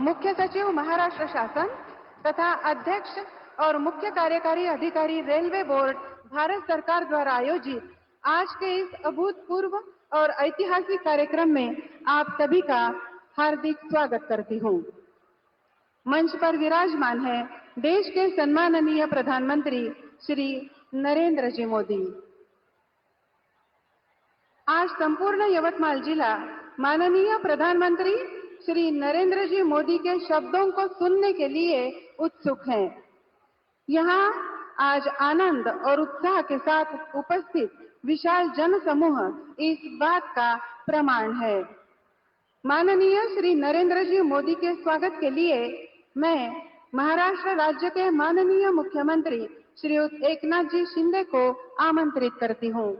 मुख्य सचिव महाराष्ट्र शासन तथा अध्यक्ष और मुख्य कार्यकारी अधिकारी रेलवे बोर्ड भारत सरकार द्वारा आयोजित आज के इस अभूतपूर्व और ऐतिहासिक कार्यक्रम में आप सभी का हार्दिक स्वागत करती हूँ। मंच पर विराजमान है देश के सम्माननीय प्रधानमंत्री श्री नरेंद्र जी मोदी। आज संपूर्ण यवतमाल जिला माननीय प्रधानमंत्री श्री नरेंद्र जी मोदी के शब्दों को सुनने के लिए उत्सुक है। यहाँ आज आनंद और उत्साह के साथ उपस्थित विशाल जन समूह इस बात का प्रमाण है। माननीय श्री नरेंद्र जी मोदी के स्वागत के लिए मैं महाराष्ट्र राज्य के माननीय मुख्यमंत्री श्री एकनाथ जी शिंदे को आमंत्रित करती हूँ।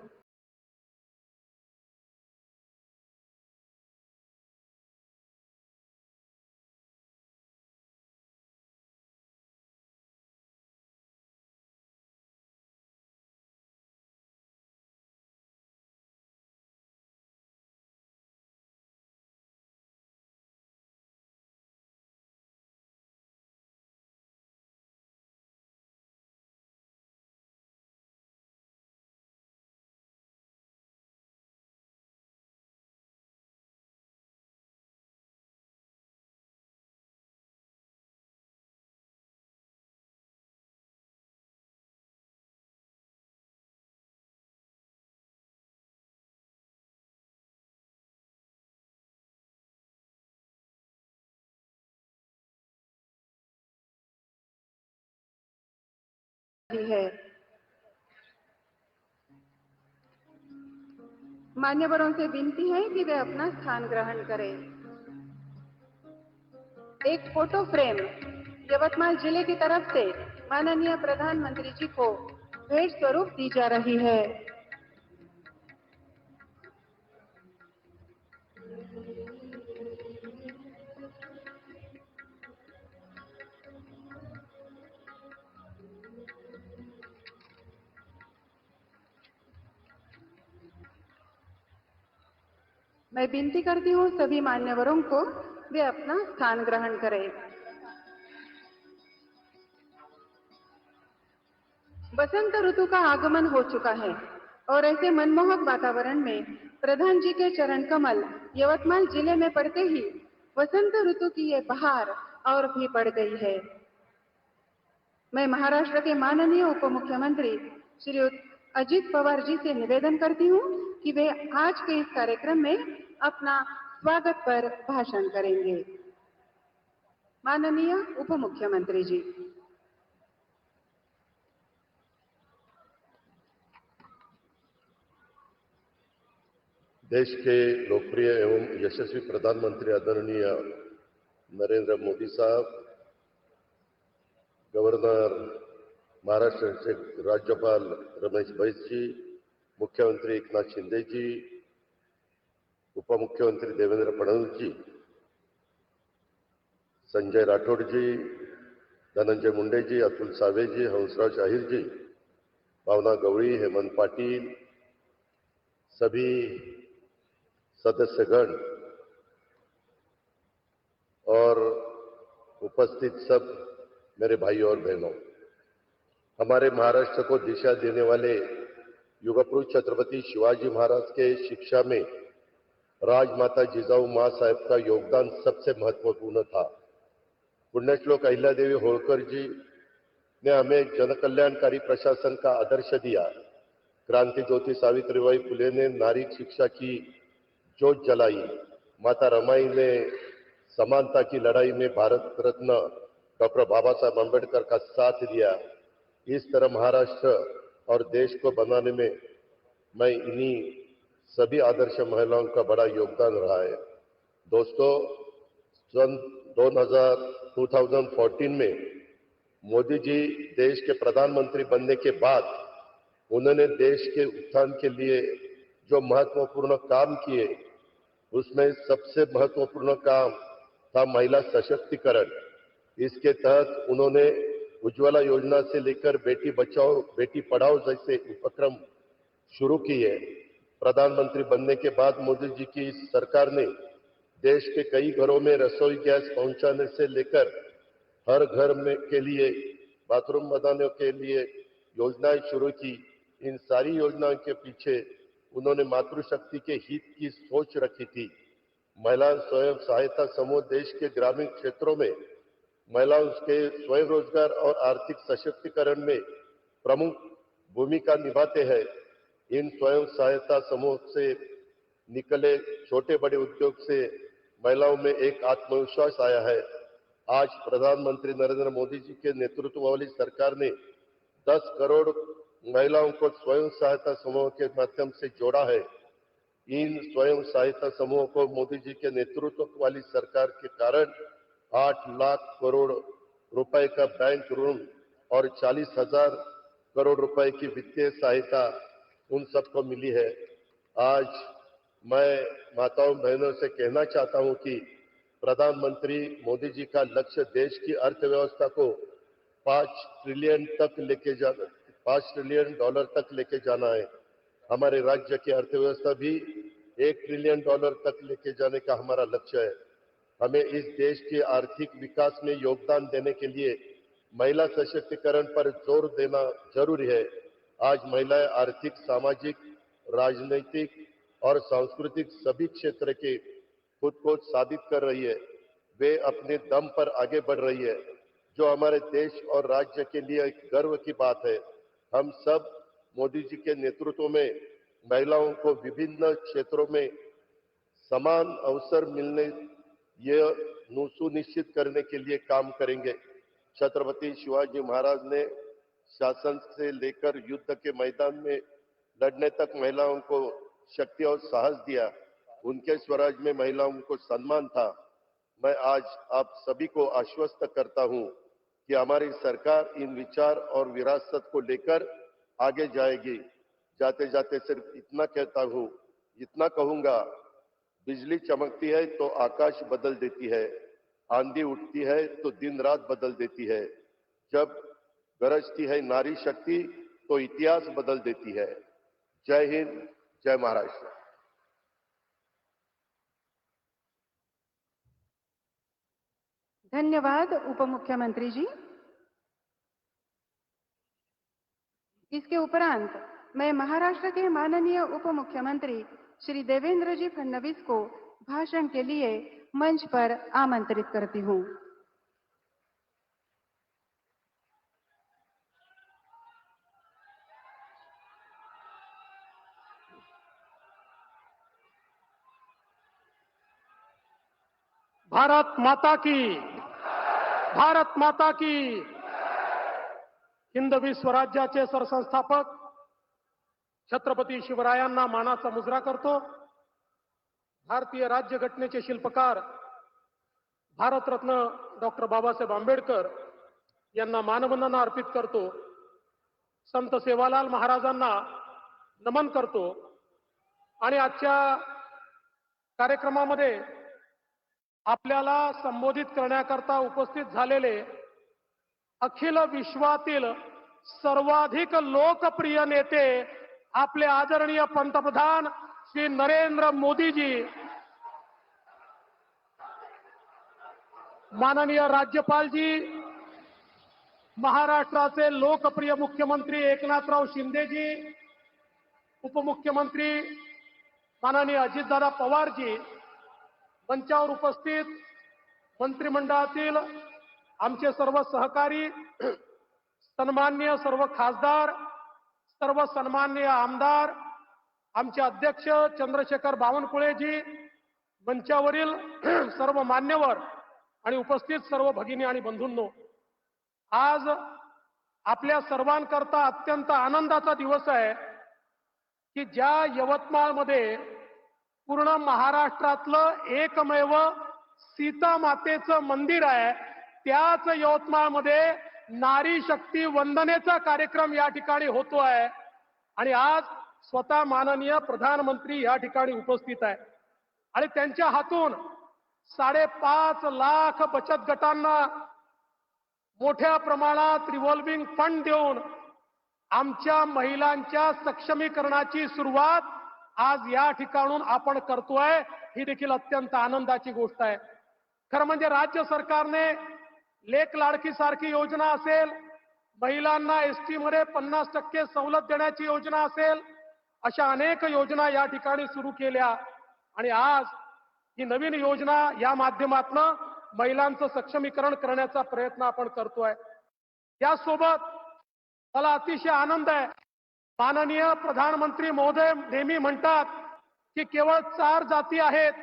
है मान्यवरों से विनती है कि वे अपना स्थान ग्रहण करें। एक फोटो फ्रेम यवतमाल जिले की तरफ से माननीय प्रधानमंत्री जी को भेंट स्वरूप दी जा रही है। मैं विनती करती हूँ सभी मान्यवरों को वे अपना स्थान ग्रहण करें। बसंत ऋतु का आगमन हो चुका है और ऐसे मनमोहक वातावरण में प्रधान जी के चरण कमल यवतमाल जिले में पड़ते ही वसंत ऋतु की ये बहार और भी बढ़ गई है। मैं महाराष्ट्र के माननीय उप मुख्यमंत्री श्री अजित पवार जी से निवेदन करती हूँ कि वे आज के इस कार्यक्रम में अपना स्वागत पर भाषण करेंगे। माननीय उप मुख्यमंत्री जी। देश के लोकप्रिय एवं यशस्वी प्रधानमंत्री आदरणीय नरेंद्र मोदी साहब, गवर्नर महाराष्ट्र के राज्यपाल रमेश बैस जी, मुख्यमंत्री एकनाथ शिंदे जी, उप मुख्यमंत्री देवेंद्र फडणवीस जी, संजय राठौड़ जी, धनंजय मुंडे जी, अतुल सावे जी, हंसराज अहिर जी, भावना गवड़ी, हेमंत पाटिल, सभी सदस्यगण और उपस्थित सब मेरे भाई और बहनों, हमारे महाराष्ट्र को दिशा देने वाले युगपुरुष छत्रपति शिवाजी महाराज के शिक्षा में राजमाता जिजाऊ मां साहेब का योगदान सबसे महत्वपूर्ण था। पुण्यश्लोक अहिल्यादेवी होळकर जी ने हमें जनकल्याणकारी प्रशासन का आदर्श दिया। क्रांति ज्योति सावित्रीबाई फुले ने नारी शिक्षा की जोत जलाई। माता रमाई ने समानता की लड़ाई में भारत रत्न डॉक्टर बाबा साहब अम्बेडकर का साथ दिया। इस तरह महाराष्ट्र और देश को बनाने में मैं इन्हीं सभी आदर्श महिलाओं का बड़ा योगदान रहा है। दोस्तों, सन 2014 में मोदी जी देश के प्रधानमंत्री बनने के बाद उन्होंने देश के उत्थान के लिए जो महत्वपूर्ण काम किए, उसमें सबसे महत्वपूर्ण काम था महिला सशक्तिकरण। इसके तहत उन्होंने उज्ज्वला योजना से लेकर बेटी बचाओ बेटी पढ़ाओ जैसे उपक्रम शुरू किए। प्रधानमंत्री बनने के बाद मोदी जी की सरकार ने देश के कई घरों में रसोई गैस पहुंचाने से लेकर हर घर में के लिए बाथरूम बनाने के लिए योजनाएं शुरू की। इन सारी योजनाओं के पीछे उन्होंने मातृशक्ति के हित की सोच रखी थी। महिला स्वयं सहायता समूह देश के ग्रामीण क्षेत्रों में महिलाओं के स्वयं रोजगार और आर्थिक सशक्तिकरण में प्रमुख भूमिका निभाते हैं। इन स्वयं सहायता समूह से निकले छोटे बड़े उद्योग से महिलाओं में एक आत्मविश्वास आया है। आज प्रधानमंत्री नरेंद्र मोदी जी के नेतृत्व वाली सरकार ने 10 करोड़ महिलाओं को स्वयं सहायता समूह के माध्यम से जोड़ा है। इन स्वयं सहायता समूहों को मोदी जी के नेतृत्व वाली सरकार के कारण 8 लाख करोड़ रुपए का बैंक ऋण और 40,000 करोड़ रुपए की वित्तीय सहायता उन सबको मिली है। आज मैं माताओं बहनों से कहना चाहता हूं कि प्रधानमंत्री मोदी जी का लक्ष्य देश की अर्थव्यवस्था को $5 ट्रिलियन तक लेके जाना है। हमारे राज्य की अर्थव्यवस्था भी $1 ट्रिलियन तक लेके जाने का हमारा लक्ष्य है। हमें इस देश के आर्थिक विकास में योगदान देने के लिए महिला सशक्तिकरण पर जोर देना जरूरी है। आज महिलाएं आर्थिक, सामाजिक, राजनीतिक और सांस्कृतिक सभी क्षेत्र के खुद को साबित कर रही है। वे अपने दम पर आगे बढ़ रही है, जो हमारे देश और राज्य के लिए एक गर्व की बात है। हम सब मोदी जी के नेतृत्व में महिलाओं को विभिन्न क्षेत्रों में समान अवसर मिलने यह सुनिश्चित करने के लिए काम करेंगे। छत्रपति शिवाजी महाराज ने शासन से लेकर युद्ध के मैदान में लड़ने तक महिलाओं को शक्ति और साहस दिया। उनके स्वराज में महिलाओं को सम्मान था। मैं आज आप सभी को आश्वस्त करता हूं कि हमारी सरकार इन विचार और विरासत को लेकर आगे जाएगी। जाते जाते सिर्फ इतना कहूंगा, बिजली चमकती है तो आकाश बदल देती है, आंधी उठती है तो दिन रात बदल देती है, जब गरजती है नारी शक्ति तो इतिहास बदल देती है। जय हिंद, जय महाराष्ट्र। धन्यवाद उप मुख्यमंत्री जी। इसके उपरांत मैं महाराष्ट्र के माननीय उप मुख्यमंत्री श्री देवेंद्र जी फडणवीस को भाषण के लिए मंच पर आमंत्रित करती हूं। भारत माता की, भारत माता की। हिंदवी स्वराज्याचे सरसंस्थापक छत्रपती शिवरायांना मानाचा मुजरा करतो। भारतीय राज्यघटनेचे शिल्पकार भारतरत्न डॉक्टर बाबासाहेब आंबेडकर यांना मानवंदना अर्पित करतो। संत सेवालाल महाराजांना नमन करतो। आणि आजच्या कार्यक्रमामध्ये आपल्याला संबोधित करण्याकरता उपस्थित झालेले अखिल विश्वातील सर्वाधिक लोकप्रिय नेते आपले आदरणीय पंतप्रधान श्री नरेंद्र मोदीजी, माननीय राज्यपालजी, महाराष्ट्राचे लोकप्रिय मुख्यमंत्री एकनाथराव शिंदेजी, उपमुख्यमंत्री माननीय अजितदादा पवारजी, मंचावर उपस्थित मंत्रिमंडळातील आमचे सर्व सहकारी, सन्माननीय सर्व खासदार, सर्व सन्माननीय आमदार, आमचे अध्यक्ष चंद्रशेखर बावनकुळेजी, मंचावरील सर्व मान्यवर आणि उपस्थित सर्व भगिनी आणि बंधूंनो, आज आपल्या सर्वांकरता अत्यंत आनंदाचा दिवस आहे की ज्या यवतमाळमध्ये पूर्ण महाराष्ट्रातलं एकमेव सीता मातेचं मंदिर आहे, त्याच यवतमाळमध्ये नारी शक्ती वंदनेचा कार्यक्रम या ठिकाणी होतो आहे। आणि आज स्वतः माननीय प्रधानमंत्री या ठिकाणी उपस्थित आहे आणि त्यांच्या हातून 5.5 लाख बचत गटांना मोठ्या प्रमाणात रिव्हॉल्विंग फंड देऊन आमच्या महिलांच्या सक्षमीकरणाची सुरुवात आज या ठिकाणून आपण करतोय। ही देखील अत्यंत आनंदाची गोष्ट आहे. खरं म्हणजे राज्य सरकारने लेक लाडकी सारखी योजना असेल, महिलांना एसटी मध्ये 50% सवलत देण्याची योजना असेल, अशा अनेक योजना या ठिकाणी सुरू केल्या आणि आज ही नवीन योजना या माध्यमातून महिलांचं सक्षमीकरण करण्याचा प्रयत्न आपण करतोय. यासोबत मला अतिशय आनंद आहे. माननीय प्रधानमंत्री महोदय नेहमी म्हणतात की केवळ 4 जाती आहेत,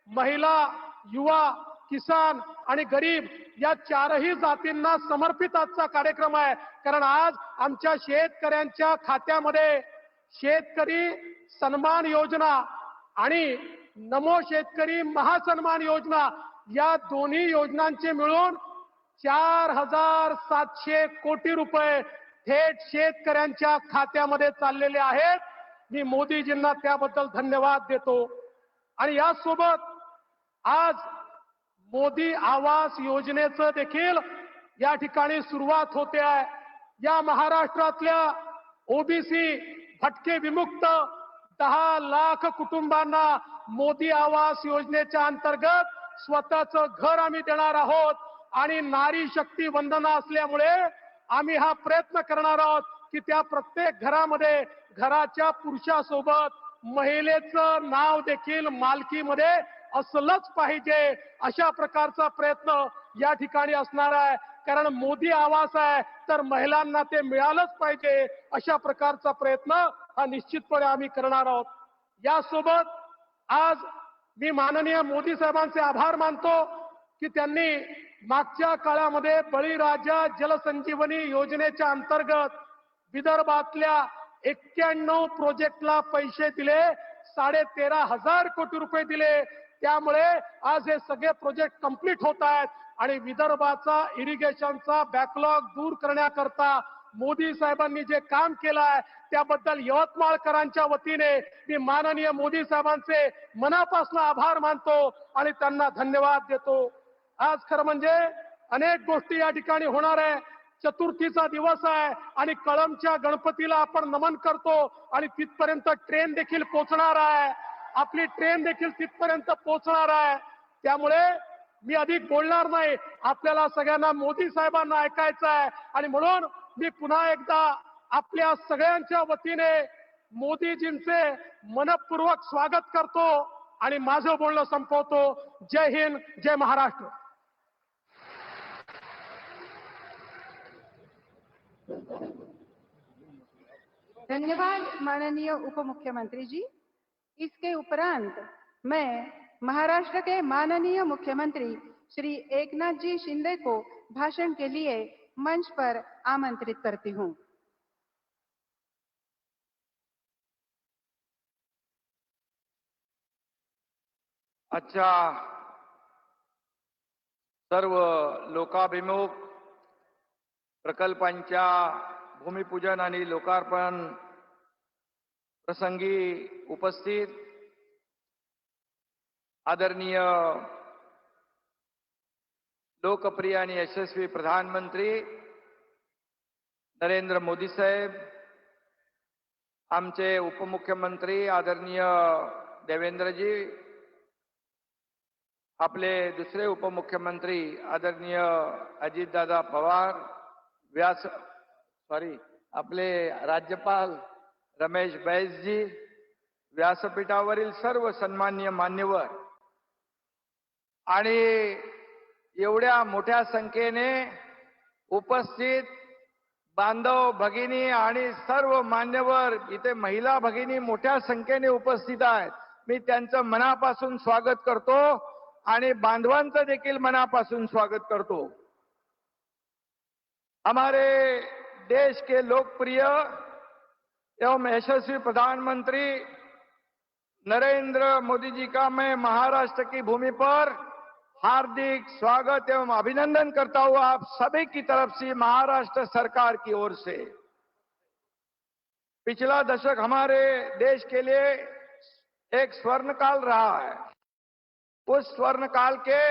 महिला, युवा, किसान आणि गरीब, या 4ही जातींना समर्पित आजचा कार्यक्रम आहे. कारण आज आमच्या शेतकऱ्यांच्या खात्यामध्ये शेतकरी सन्मान योजना आणि नमो शेतकरी महासन्मान योजना या दोन्ही योजनांचे मिळून 4,700 कोटी रुपये थेट शेतकऱ्यांच्या खात्यामध्ये चाललेले आहेत. मी मोदीजींना त्याबद्दल धन्यवाद देतो. आणि यासोबत आज मोदी आवास योजनेचं देखील या ठिकाणी सुरुवात होते आहे. या महाराष्ट्रातल्या ओबीसी भटके विमुक्त 10 लाख कुटुंबांना मोदी आवास योजनेच्या अंतर्गत स्वतःचं घर आम्ही देणार आहोत. आणि नारी शक्ती वंदना असल्यामुळे आम्ही हा प्रयत्न करणार आहोत की त्या प्रत्येक घरामध्ये घराच्या पुरुषासोबत महिलेचं नाव देखील मालकीमध्ये असलंच पाहिजे. अशा प्रकारचा प्रयत्न या ठिकाणी असणार आहे. कारण मोदी आवास आहे तर महिलांना ते मिळालंच पाहिजे. अशा प्रकारचा प्रयत्न हा निश्चितपणे आम्ही करणार आहोत. यासोबत आज मी माननीय मोदी साहेबांचे आभार मानतो की त्यांनी मागच्या काळामध्ये बळीराजा जलसंजीवनी योजनेच्या अंतर्गत विदर्भातल्या 91 प्रोजेक्टला पैसे दिले, 13,500 कोटी रुपये दिले. त्यामुळे आज हे सगळे प्रोजेक्ट कंप्लीट होत आहेत आणि विदर्भाचा इरिगेशनचा बॅकलॉग दूर करण्याकरता मोदी साहेबांनी जे काम केलं आहे त्याबद्दल यवतमाळकरांच्या वतीने मी माननीय मोदी साहेबांचे मनापासून आभार मानतो आणि त्यांना धन्यवाद देतो. आज खरं म्हणजे अनेक गोष्टी या ठिकाणी होणार आहे. चतुर्थीचा दिवस आहे आणि कळंबच्या गणपतीला आपण नमन करतो आणि तिथपर्यंत ट्रेन देखील पोहोचणार आहे. आपली ट्रेन देखील तिथपर्यंत पोहोचणार आहे. त्यामुळे मी अधिक बोलणार नाही. आपल्याला सगळ्यांना मोदी साहेबांना ऐकायचं आहे आणि म्हणून मी पुन्हा एकदा आपल्या सगळ्यांच्या वतीने मोदीजींचे मनपूर्वक स्वागत करतो आणि माझं बोलणं संपवतो. जय हिंद, जय महाराष्ट्र. धन्यवाद माननीय उप मुख्यमंत्री जी. इसके उपरांत मैं महाराष्ट्र के माननीय मुख्यमंत्री श्री एकनाथ जी शिंदे को भाषण के लिए मंच पर आमंत्रित करती हूं. अच्छा, सर्व लोकाभिमुख प्रकल्पांच्या भूमिपूजन आणि लोकार्पण प्रसंगी उपस्थित आदरणीय लोकप्रिय आणि यशस्वी प्रधानमंत्री नरेंद्र मोदी साहेब, आमचे उपमुख्यमंत्री आदरणीय देवेंद्रजी, आपले दुसरे उपमुख्यमंत्री आदरणीय अजितदादा पवार, आपले राज्यपाल रमेश बैसजी, व्यासपीठावरील सर्व सन्माननीय मान्यवर आणि एवढ्या मोठ्या संख्येने उपस्थित बांधव भगिनी आणि सर्व मान्यवर, इथे महिला भगिनी मोठ्या संख्येने उपस्थित आहेत. मी त्यांचं मनापासून स्वागत करतो आणि बांधवांचं देखील मनापासून स्वागत करतो. हमारे देश के लोकप्रिय एवं यशस्वी प्रधानमंत्री नरेंद्र मोदी जी का मैं महाराष्ट्र की भूमि पर हार्दिक स्वागत एवं अभिनंदन करता हुआ आप सभी की तरफ से महाराष्ट्र सरकार की ओर से। पिछला दशक हमारे देश के लिए एक स्वर्णकाल रहा है। उस स्वर्णकाल के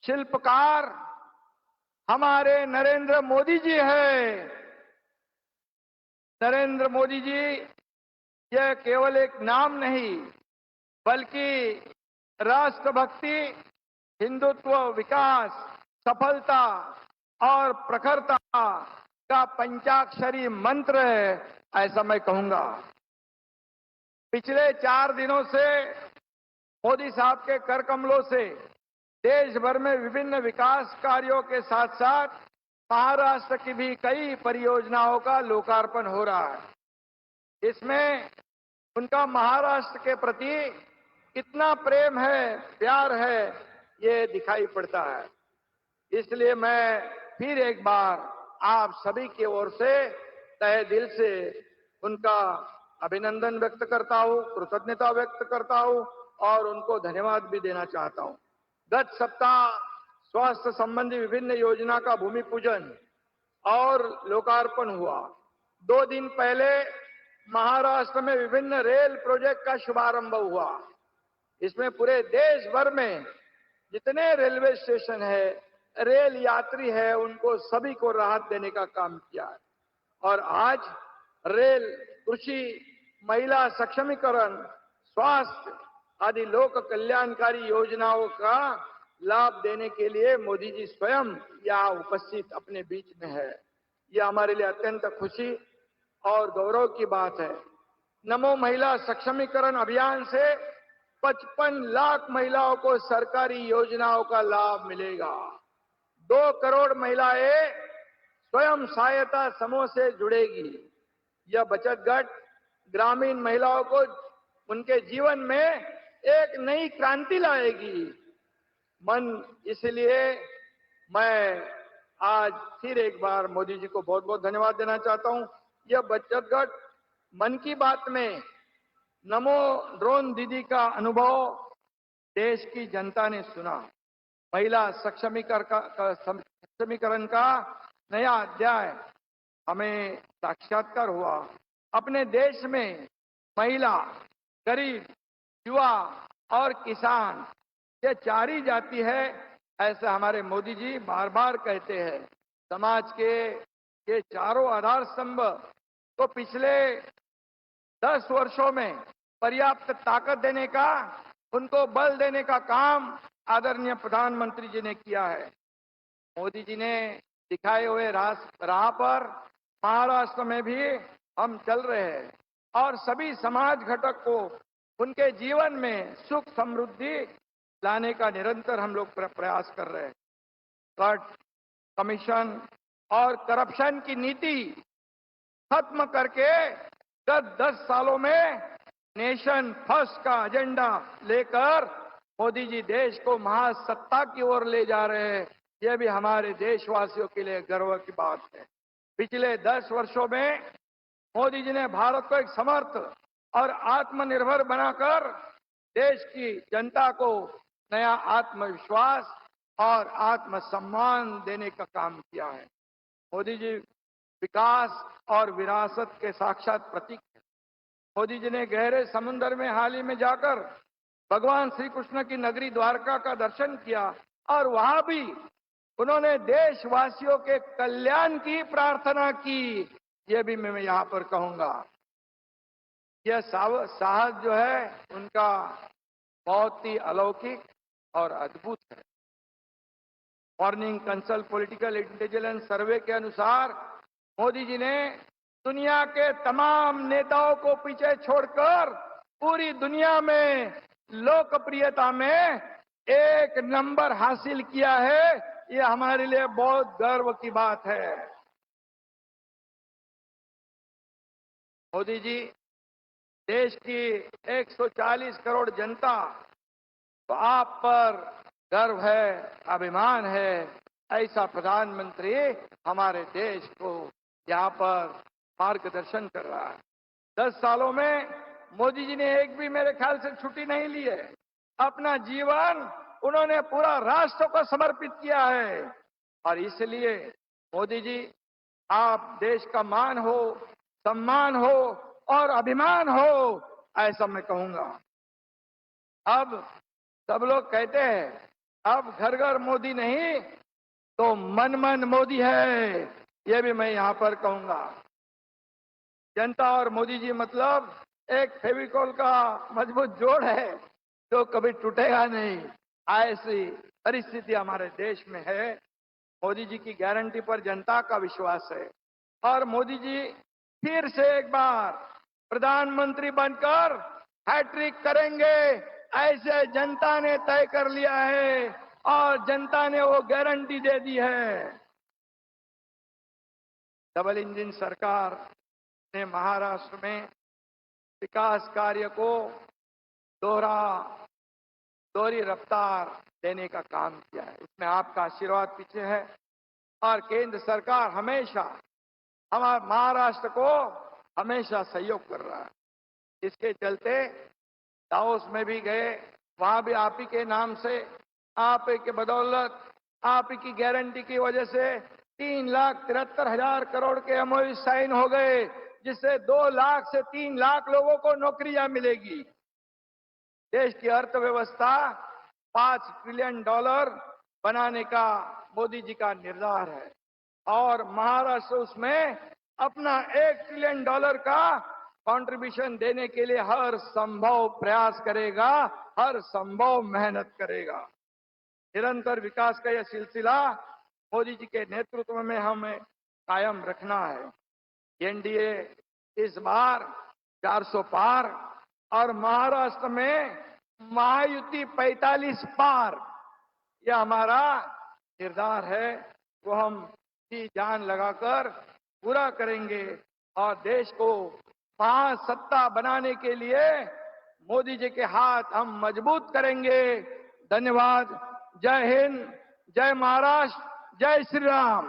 शिल्पकार हमारे नरेंद्र मोदी जी हैं। नरेंद्र मोदी जी यह केवल एक नाम नहीं, बल्कि राष्ट्रभक्ति, हिंदुत्व, विकास, सफलता और प्रखरता का पंचाक्षरी मंत्र है, ऐसा मैं कहूंगा। पिछले 4 दिनों से मोदी साहब के कर कमलों से देश भर में विभिन्न विकास कार्यों के साथ साथ महाराष्ट्र की भी कई परियोजनाओं का लोकार्पण हो रहा है। इसमें उनका महाराष्ट्र के प्रति कितना प्रेम है, प्यार है, ये दिखाई पड़ता है। इसलिए मैं फिर एक बार आप सभी की ओर से तहे दिल से उनका अभिनंदन व्यक्त करता हूं, कृतज्ञता व्यक्त करता हूं और उनको धन्यवाद भी देना चाहता हूं। गत सप्ताह स्वास्थ्य संबंधी विभिन्न योजना का भूमि पूजन और लोकार्पण हुआ। 2 दिन पहले महाराष्ट्र में विभिन्न रेल प्रोजेक्ट का शुभारंभ हुआ। इसमें पूरे देश भर में जितने रेलवे स्टेशन है, रेल यात्री है, उनको सभी को राहत देने का काम किया है। और आज रेल, कृषि, महिला सक्षमीकरण, स्वास्थ्य आदि लोक कल्याणकारी योजनाओं का लाभ देने के लिए मोदी जी स्वयं यहाँ उपस्थित अपने बीच में है। यह हमारे लिए अत्यंत खुशी और गौरव की बात है। नमो महिला सक्षमीकरण अभियान से 55 लाख महिलाओं को सरकारी योजनाओं का लाभ मिलेगा। 2 करोड़ महिलाएं स्वयं सहायता समूह से जुड़ेगी। यह बचत गट ग्रामीण महिलाओं को उनके जीवन में एक नई क्रांति लाएगी। इसलिए मैं आज फिर एक बार मोदी जी को बहुत बहुत धन्यवाद देना चाहता हूं। यह बचत गट मन की बात में नमो ड्रोन दीदी का अनुभव देश की जनता ने सुना। महिला सक्षमीकरण का नया अध्याय हमें साक्षात्कार हुआ। अपने देश में महिला, गरीब, युवा और किसान ये 4 ही जाति है, ऐसा हमारे मोदी जी बार बार कहते हैं। समाज के ये चारों आधार स्तंभ तो पिछले 10 वर्षों में पर्याप्त ताकत देने का, उनको बल देने का काम आदरणीय प्रधानमंत्री जी ने किया है। मोदी जी ने दिखाए हुए राह पर महाराष्ट्र में भी हम चल रहे हैं और सभी समाज घटक को उनके जीवन में सुख समृद्धि लाने का निरंतर हम लोग प्रयास कर रहे हैं। कट, कमीशन और करप्शन की नीति खत्म करके गत 10 सालों में नेशन फर्स्ट का एजेंडा लेकर मोदी जी देश को महासत्ता की ओर ले जा रहे हैं। यह भी हमारे देशवासियों के लिए गर्व की बात है। पिछले 10 वर्षों में मोदी जी ने भारत को एक समर्थ और आत्मनिर्भर बनाकर देश की जनता को नया आत्मविश्वास और आत्मसम्मान देने का काम किया है। मोदी जी विकास और विरासत के साक्षात प्रतीक हैं। मोदी जी ने गहरे समुद्र में हाल ही में जाकर भगवान श्री कृष्ण की नगरी द्वारका का दर्शन किया और वहां भी उन्होंने देशवासियों के कल्याण की प्रार्थना की। यह भी मैं यहाँ पर कहूंगा। यह साहस जो है उनका बहुत ही अलौकिक और अद्भुत है। मॉर्निंग कंसल्ट पॉलिटिकल इंटेलिजेंस सर्वे के अनुसार मोदी जी ने दुनिया के तमाम नेताओं को पीछे छोड़कर पूरी दुनिया में लोकप्रियता में 1 नंबर हासिल किया है। यह हमारे लिए बहुत गर्व की बात है। मोदी जी देश की 140 करोड़ जनता तो आप पर गर्व है, अभिमान है। ऐसा प्रधानमंत्री हमारे देश को यहाँ पर मार्गदर्शन कर रहा है। 10 सालों में मोदी जी ने एक भी मेरे ख्याल से छुट्टी नहीं ली है। अपना जीवन उन्होंने पूरा राष्ट्र को समर्पित किया है और इसलिए मोदी जी आप देश का मान हो, सम्मान हो और अभिमान हो, ऐसा मैं कहूंगा। अब सब लोग कहते हैं अब घर घर मोदी नहीं तो मन मन मोदी है। यह भी मैं यहाँ पर कहूंगा। जनता और मोदी जी मतलब एक फेविकॉल का मजबूत जोड़ है जो कभी टूटेगा नहीं। ऐसी परिस्थिति हमारे देश में है। मोदी जी की गारंटी पर जनता का विश्वास है और मोदी जी फिर से एक बार प्रधानमंत्री बनकर हैट्रिक करेंगे, ऐसे जनता ने तय कर लिया है और जनता ने वो गारंटी दे दी है। डबल इंजन सरकार ने महाराष्ट्र में विकास कार्य को दोहरी रफ्तार देने का काम किया है। इसमें आपका आशीर्वाद पीछे है और केंद्र सरकार हमेशा हमारे महाराष्ट्र को हमेशा सहयोग कर रहा है। इसके चलते दाओस में भी गए, वहां भी आप ही के नाम से, आप ही के बदौलत, आप ही की गारंटी की वजह से 3,73,000 करोड़ के एमओयू साइन हो गए, जिससे 2 लाख से 3 लाख लोगों को नौकरियां मिलेगी। देश की अर्थव्यवस्था $5 ट्रिलियन बनाने का मोदी जी का निर्धार है और महाराष्ट्र उसमें अपना $1 ट्रिलियन का कंट्रीब्यूशन देने के लिए हर संभव प्रयास करेगा, हर संभव मेहनत करेगा। निरंतर विकास का यह सिलसिला मोदी जी के नेतृत्व में हमें कायम रखना है। एनडीए इस बार 400 पार और महाराष्ट्र में महायुति 45 पार, यह हमारा निर्धार है। वो हम की जान लगाकर पूरा करेंगे और देश को महासत्ता बनाने के लिए मोदी जी के हाथ हम मजबूत करेंगे। धन्यवाद। जय हिंद, जय महाराष्ट्र, जय श्री राम।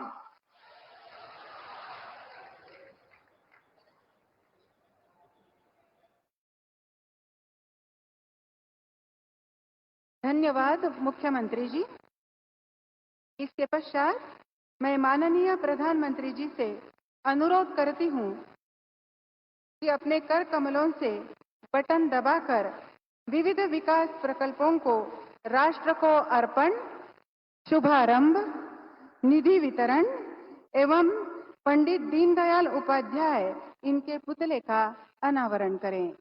धन्यवाद मुख्यमंत्री जी। इसके पश्चात मैं माननीय प्रधानमंत्री जी से अनुरोध करती हूं कि अपने कर कमलों से बटन दबाकर विविध विकास प्रकल्पों को राष्ट्र को अर्पण, शुभारंभ, निधि वितरण एवं पंडित दीनदयाल उपाध्याय इनके पुतले का अनावरण करें।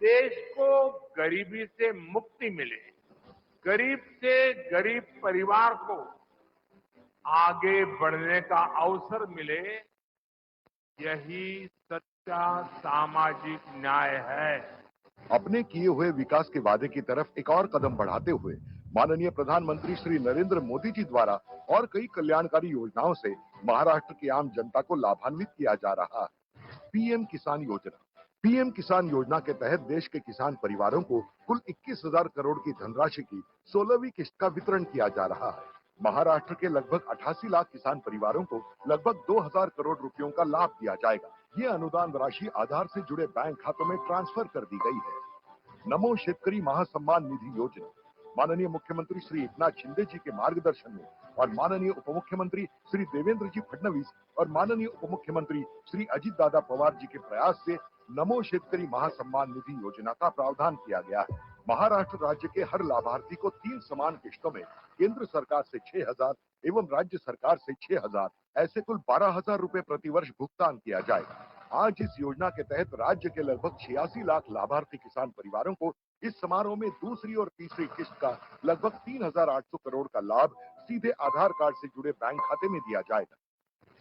देश को गरीबी से मुक्ति मिले, गरीब से गरीब परिवार को आगे बढ़ने का अवसर मिले, यही सच्चा सामाजिक न्याय है। अपने किए हुए विकास के वादे की तरफ एक और कदम बढ़ाते हुए माननीय प्रधानमंत्री श्री नरेंद्र मोदी जी द्वारा और कई कल्याणकारी योजनाओं से महाराष्ट्र की आम जनता को लाभान्वित किया जा रहा है। पीएम किसान योजना। पीएम किसान योजना के तहत देश के किसान परिवारों को कुल 21,000 करोड़ की धनराशि की 16वीं किस्त का वितरण किया जा रहा है। महाराष्ट्र के लगभग 88 लाख किसान परिवारों को लगभग 2,000 करोड़ रुपयों का लाभ दिया जाएगा। ये अनुदान राशि आधार से जुड़े बैंक खातों में ट्रांसफर कर दी गई है। नमो शेतकरी महासम्मान निधि योजना। माननीय मुख्यमंत्री श्री एकनाथ शिंदे जी के मार्गदर्शन में और माननीय उप मुख्यमंत्री श्री देवेंद्र जी फडणवीस और माननीय उप मुख्यमंत्री श्री अजित दादा पवार जी के प्रयास से नमो शेतकरी महासम्मान निधि योजना का प्रावधान किया गया है। महाराष्ट्र राज्य के हर लाभार्थी को 3 समान किस्तों में केंद्र सरकार से 6,000 एवं राज्य सरकार से 6,000 ऐसे कुल 12,000 रुपए प्रतिवर्ष भुगतान किया जाएगा। आज इस योजना के तहत राज्य के लगभग 86 लाख लाभार्थी किसान परिवारों को इस समारोह में दूसरी और तीसरी किस्त का लगभग 3,800 करोड़ का लाभ सीधे आधार कार्ड से जुड़े बैंक खाते में दिया जाएगा।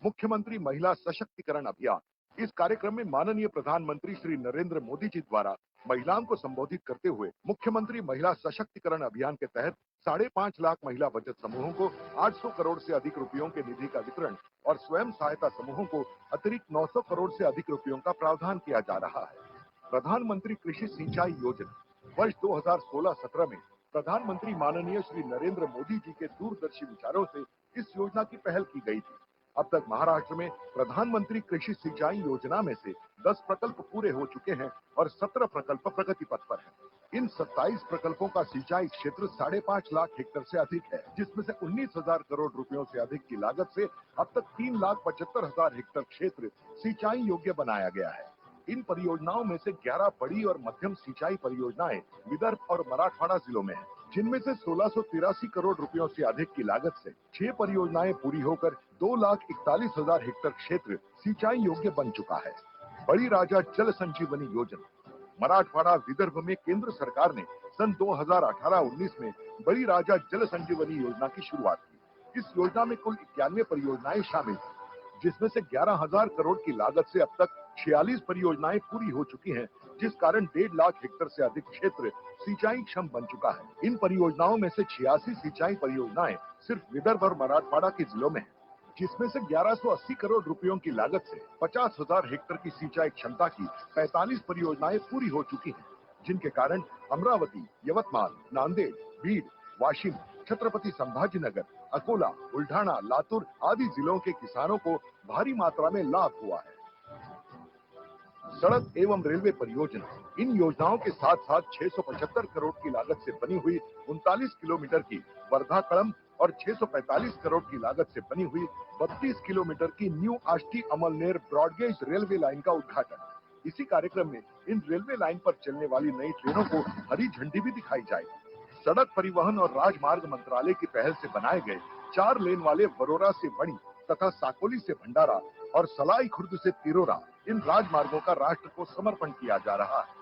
मुख्यमंत्री महिला सशक्तिकरण अभियान। इस कार्यक्रम में माननीय प्रधानमंत्री श्री नरेंद्र मोदी जी द्वारा महिलाओं को संबोधित करते हुए मुख्यमंत्री महिला सशक्तिकरण अभियान के तहत 5.5 लाख महिला बचत समूहों को 800 करोड़ से अधिक रुपयों के निधि का वितरण और स्वयं सहायता समूहों को अतिरिक्त 900 करोड़ से अधिक रुपयों का प्रावधान किया जा रहा है। प्रधानमंत्री कृषि सिंचाई योजना। वर्ष 2016-17 में प्रधानमंत्री माननीय श्री नरेंद्र मोदी जी के दूरदर्शी विचारों से इस योजना की पहल की गई थी। अब तक महाराष्ट्र में प्रधानमंत्री कृषि सिंचाई योजना में से 10 प्रकल्प पूरे हो चुके हैं और 17 प्रकल्प प्रगति पथ पर हैं। इन 27 प्रकल्पों का सिंचाई क्षेत्र 5.5 लाख हेक्टेयर से अधिक है, जिसमें से 19,000 करोड़ रुपयों से अधिक की लागत से अब तक 3,75,000 हेक्टेयर क्षेत्र सिंचाई योग्य बनाया गया है। इन परियोजनाओं में से 11 बड़ी और मध्यम सिंचाई परियोजनाएं विदर्भ और मराठवाड़ा जिलों में हैं, जिनमें से 1683 करोड़ रुपयों से अधिक की लागत से 6 परियोजनाएं पूरी होकर 2,41,000 हेक्टेयर क्षेत्र सिंचाई योग्य बन चुका है। बड़ी राजा जल संजीवनी योजना। मराठवाड़ा विदर्भ में केंद्र सरकार ने सन 2018-19 में बड़ी राजा जल संजीवनी योजना की शुरुआत की। इस योजना में कुल 91 परियोजनाएं शामिल हैं, जिसमें से 11,000 करोड़ की लागत से अब तक 46 परियोजनाएं पूरी हो चुकी हैं, जिस कारण 1.5 लाख हेक्टेयर से अधिक क्षेत्र सिंचाई क्षम बन चुका है। इन परियोजनाओं में से 86 सिंचाई परियोजनाएं सिर्फ विदर्भ और मराठवाड़ा के जिलों में हैं, जिसमें से 1180 करोड़ रुपयों की लागत से 50,000 हेक्टेयर की सिंचाई क्षमता की 45 परियोजनाएं पूरी हो चुकी हैं, जिनके कारण अमरावती, यवतमाल, नांदेड़, बीड, वाशिम, छत्रपति संभाजीनगर, अकोला, बुल्ढाना, लातूर आदि जिलों के किसानों को भारी मात्रा में लाभ हुआ है। सड़क एवं रेलवे परियोजना। इन योजनाओं के साथ साथ 675 करोड़ की लागत से बनी हुई 39 किलोमीटर की वर्धा कड़म और 645 करोड़ की लागत से बनी हुई 32 किलोमीटर की new Ashti Amalner broad gauge railway line का उद्घाटन। इसी कार्यक्रम में इन रेलवे लाइन पर चलने वाली नई ट्रेनों को हरी झंडी भी दिखाई जाएगी। सड़क परिवहन और राजमार्ग मंत्रालय की पहल से बनाए गए 4 लेन वाले वरोरा से बड़ी तथा साकोली से भंडारा और सलाई खुर्द से तिरोरा इन राजमार्गों का राष्ट्र को समर्पण किया जा रहा है।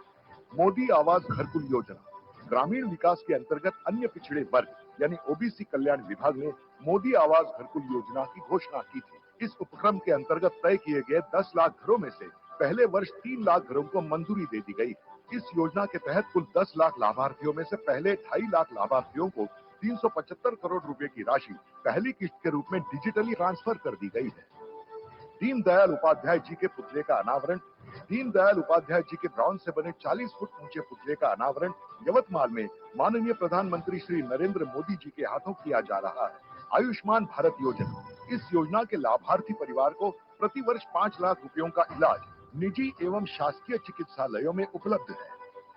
मोदी आवास घरकुल योजना। ग्रामीण विकास के अंतर्गत अन्य पिछड़े वर्ग यानी ओबीसी कल्याण विभाग ने मोदी आवास घरकुल योजना की घोषणा की थी। इस उपक्रम के अंतर्गत तय किए गए 10 लाख घरों में से पहले वर्ष 3 लाख घरों को मंजूरी दे दी गई। इस योजना के तहत कुल 10 लाख लाभार्थियों में से पहले 2.5 लाख लाभार्थियों को 375 करोड़ रुपए की राशि पहली किस्त के रूप में डिजिटली ट्रांसफर कर दी गई है। दीनदयाल उपाध्याय जी के पुतले का अनावरण। दीनदयाल उपाध्याय जी के ब्रॉन्ज से बने 40 फुट ऊंचे पुतले का अनावरण यवतमाल में माननीय प्रधानमंत्री श्री नरेंद्र मोदी जी के हाथों किया जा रहा है। आयुष्मान भारत योजना। इस योजना के लाभार्थी परिवार को प्रति वर्ष 5 लाख रुपयों का इलाज निजी एवं शासकीय चिकित्सालयों में उपलब्ध है।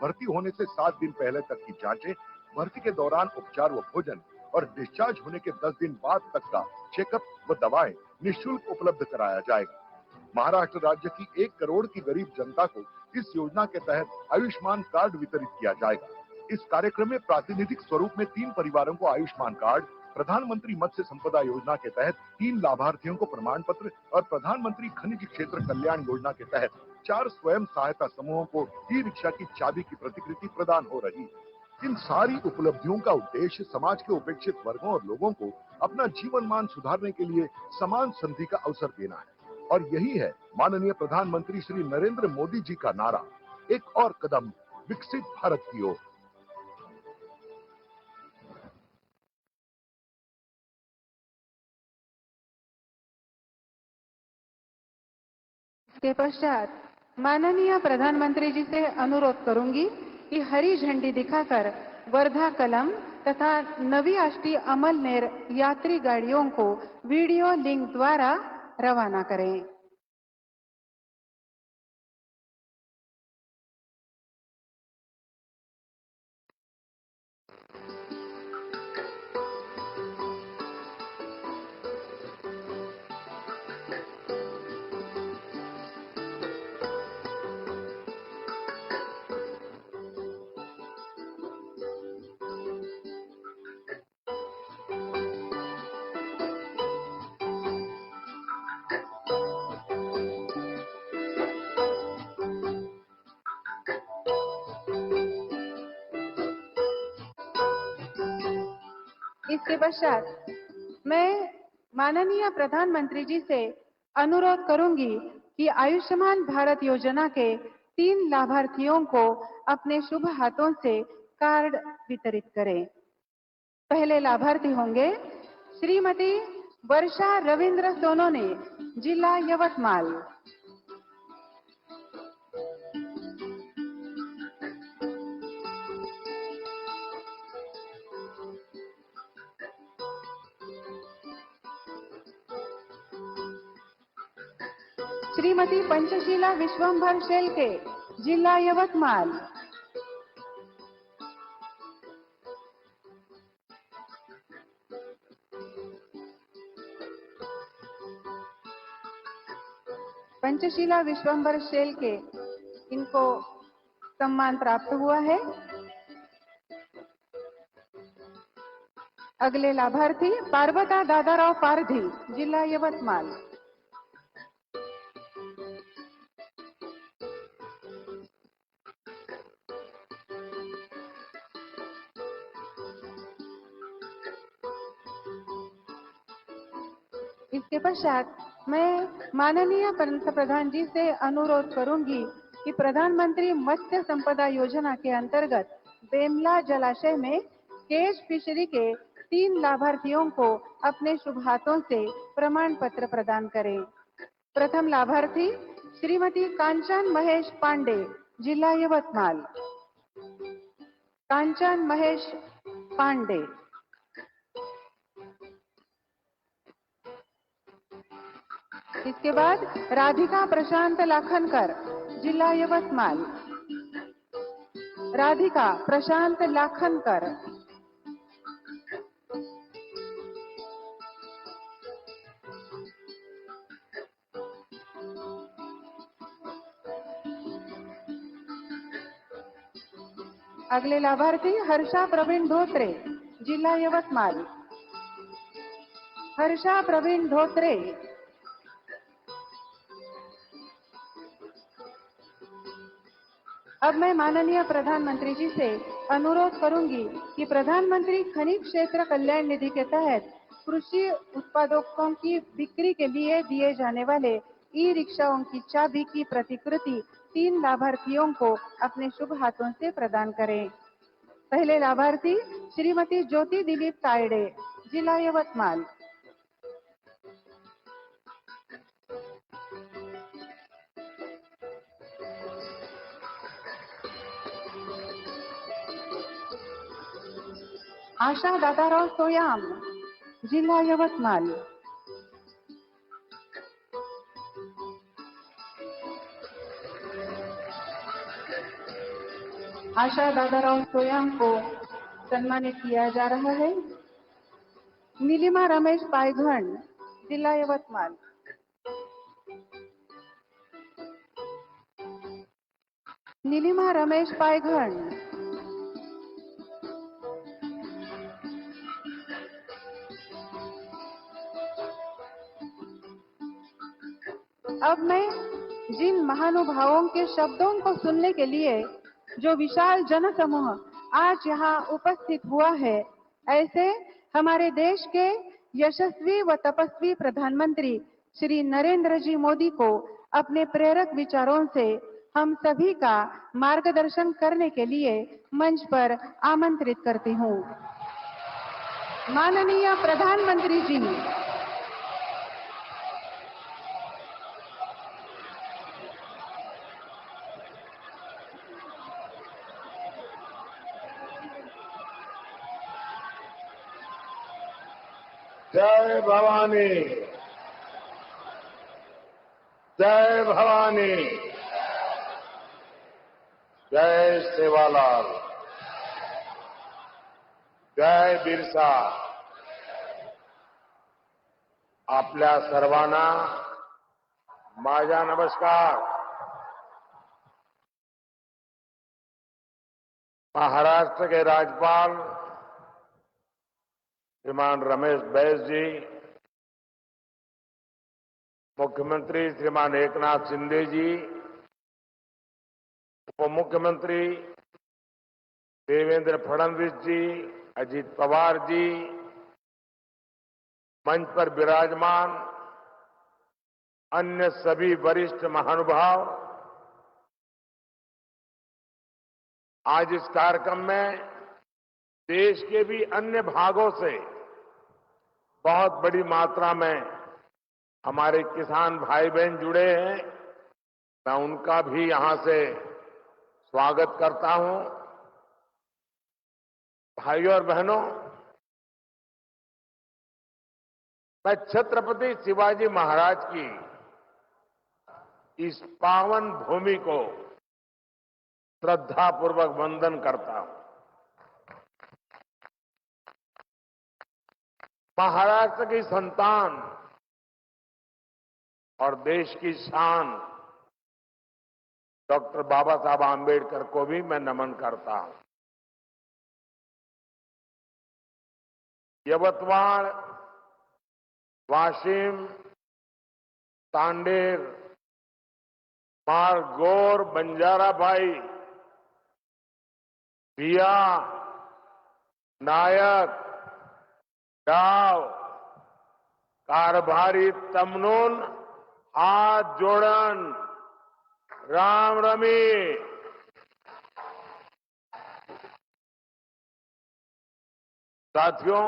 भर्ती होने से 7 दिन पहले तक की जांचें, भर्ती के दौरान उपचार व भोजन और डिस्चार्ज होने के 10 दिन बाद तक का चेकअप व दवाएं निःशुल्क उपलब्ध कराया जाएगा। महाराष्ट्र राज्य की 1 करोड़ की गरीब जनता को इस योजना के तहत आयुष्मान कार्ड वितरित किया जाएगा। इस कार्यक्रम में प्रातिनिधिक स्वरूप में 3 परिवारों को आयुष्मान कार्ड, प्रधानमंत्री मत्स्य संपदा योजना के तहत 3 लाभार्थियों को प्रमाण पत्र और प्रधानमंत्री खनिज क्षेत्र कल्याण योजना के तहत 4 स्वयं सहायता समूहों को ई रिक्शा की चाबी की प्रतिकृति प्रदान हो रही है। इन सारी उपलब्धियों का उद्देश्य समाज के उपेक्षित वर्गों और लोगों को अपना जीवन मान सुधारने के लिए समान संधि का अवसर देना है और यही है माननीय प्रधानमंत्री श्री नरेंद्र मोदी जी का नारा, एक और कदम विकसित भारत की ओर। इसके पश्चात माननीय प्रधानमंत्री जी से अनुरोध करूंगी कि हरी झंडी दिखाकर वर्धा कलम तथा नवी आष्टी अमलनेर यात्री गाड़ियों को वीडियो लिंक द्वारा रवाना करें। इसके पश्चात मैं माननीय प्रधानमंत्री जी से अनुरोध करूंगी कि आयुष्मान भारत योजना के 3 लाभार्थियों को अपने शुभ हाथों से कार्ड वितरित करें। पहले लाभार्थी होंगे श्रीमती वर्षा रविंद्र सोनोने, जिला यवतमाल। श्रीमती पंचशीला विश्वंभर शेलके, जिला यवतमाल। पंचशीला विश्वंभर शेलके, इनको सम्मान प्राप्त हुआ है। अगले लाभार्थी पार्वता दादाराव पारधी, जिला यवतमाल। इसके पश्चात मैं माननीय पंतप्रधान जी से अनुरोध करूंगी कि प्रधानमंत्री मत्स्य संपदा योजना के अंतर्गत बेमला जलाशय में केज फिशरी के 3 लाभार्थियों को अपने शुभ हाथों से प्रमाण पत्र प्रदान करें। प्रथम लाभार्थी श्रीमती कांचन महेश पांडे, जिला यवतमाल। कांचन महेश पांडे। इसके बाद राधिका प्रशांत लाखनकर, जिला यवतमाल। राधिका प्रशांत लाखनकर। अगले लाभार्थी हर्षा प्रवीण धोत्रे, जिला यवतमाल। हर्षा प्रवीण धोत्रे। अब मैं माननीय प्रधानमंत्री जी से अनुरोध करूंगी कि प्रधानमंत्री खनिज क्षेत्र कल्याण निधि के तहत कृषि उत्पादकों की बिक्री के लिए दिए जाने वाले ई रिक्शाओं की चाबी की प्रतिकृति 3 लाभार्थियों को अपने शुभ हाथों से प्रदान करें। पहले लाभार्थी श्रीमती ज्योति दिलीप तायडे, जिला यवतमाल। आशा दादाराव सोयाम, जिला यवतमाल। आशा दादाराव सोयाम को सम्मानित किया जा रहा है। नीलिमा रमेश पायघन, जिला यवतमाल। नीलिमा रमेश पायघन। अब मैं जिन महानुभावों के शब्दों को सुनने के लिए जो विशाल जनसमूह आज यहाँ उपस्थित हुआ है, ऐसे हमारे देश के यशस्वी व तपस्वी प्रधानमंत्री श्री नरेंद्र जी मोदी को अपने प्रेरक विचारों से हम सभी का मार्गदर्शन करने के लिए मंच पर आमंत्रित करती हूँ। माननीय प्रधानमंत्री जी, जय भवानी, जय भवानी, जय सेवालाल, जय बिरसा। आपल्या सर्वांना माझा नमस्कार। महाराष्ट्र के राज्यपाल श्रीमान रमेश बैस जी, मुख्यमंत्री श्रीमान एकनाथ शिंदे जी, उप मुख्यमंत्री देवेंद्र फडणवीस जी, अजित पवार जी, मंच पर विराजमान अन्य सभी वरिष्ठ महानुभाव, आज इस कार्यक्रम में देश के भी अन्य भागों से बहुत बड़ी मात्रा में हमारे किसान भाई बहन जुड़े हैं। मैं उनका भी यहां से स्वागत करता हूं। भाइयों और बहनों, मैं छत्रपति शिवाजी महाराज की इस पावन भूमि को श्रद्धापूर्वक वंदन करता हूं। महाराष्ट्र की संतान और देश की शान डॉक्टर बाबा साहब आम्बेडकर को भी मैं नमन करता हूं। यवतमाळ, वाशिम, तांडेर, मारगोर, बंजाराभाई, भिया, नायक, डाव, कारभारी, तमनून, हाथ जोड़न, राम रमी। साथियों,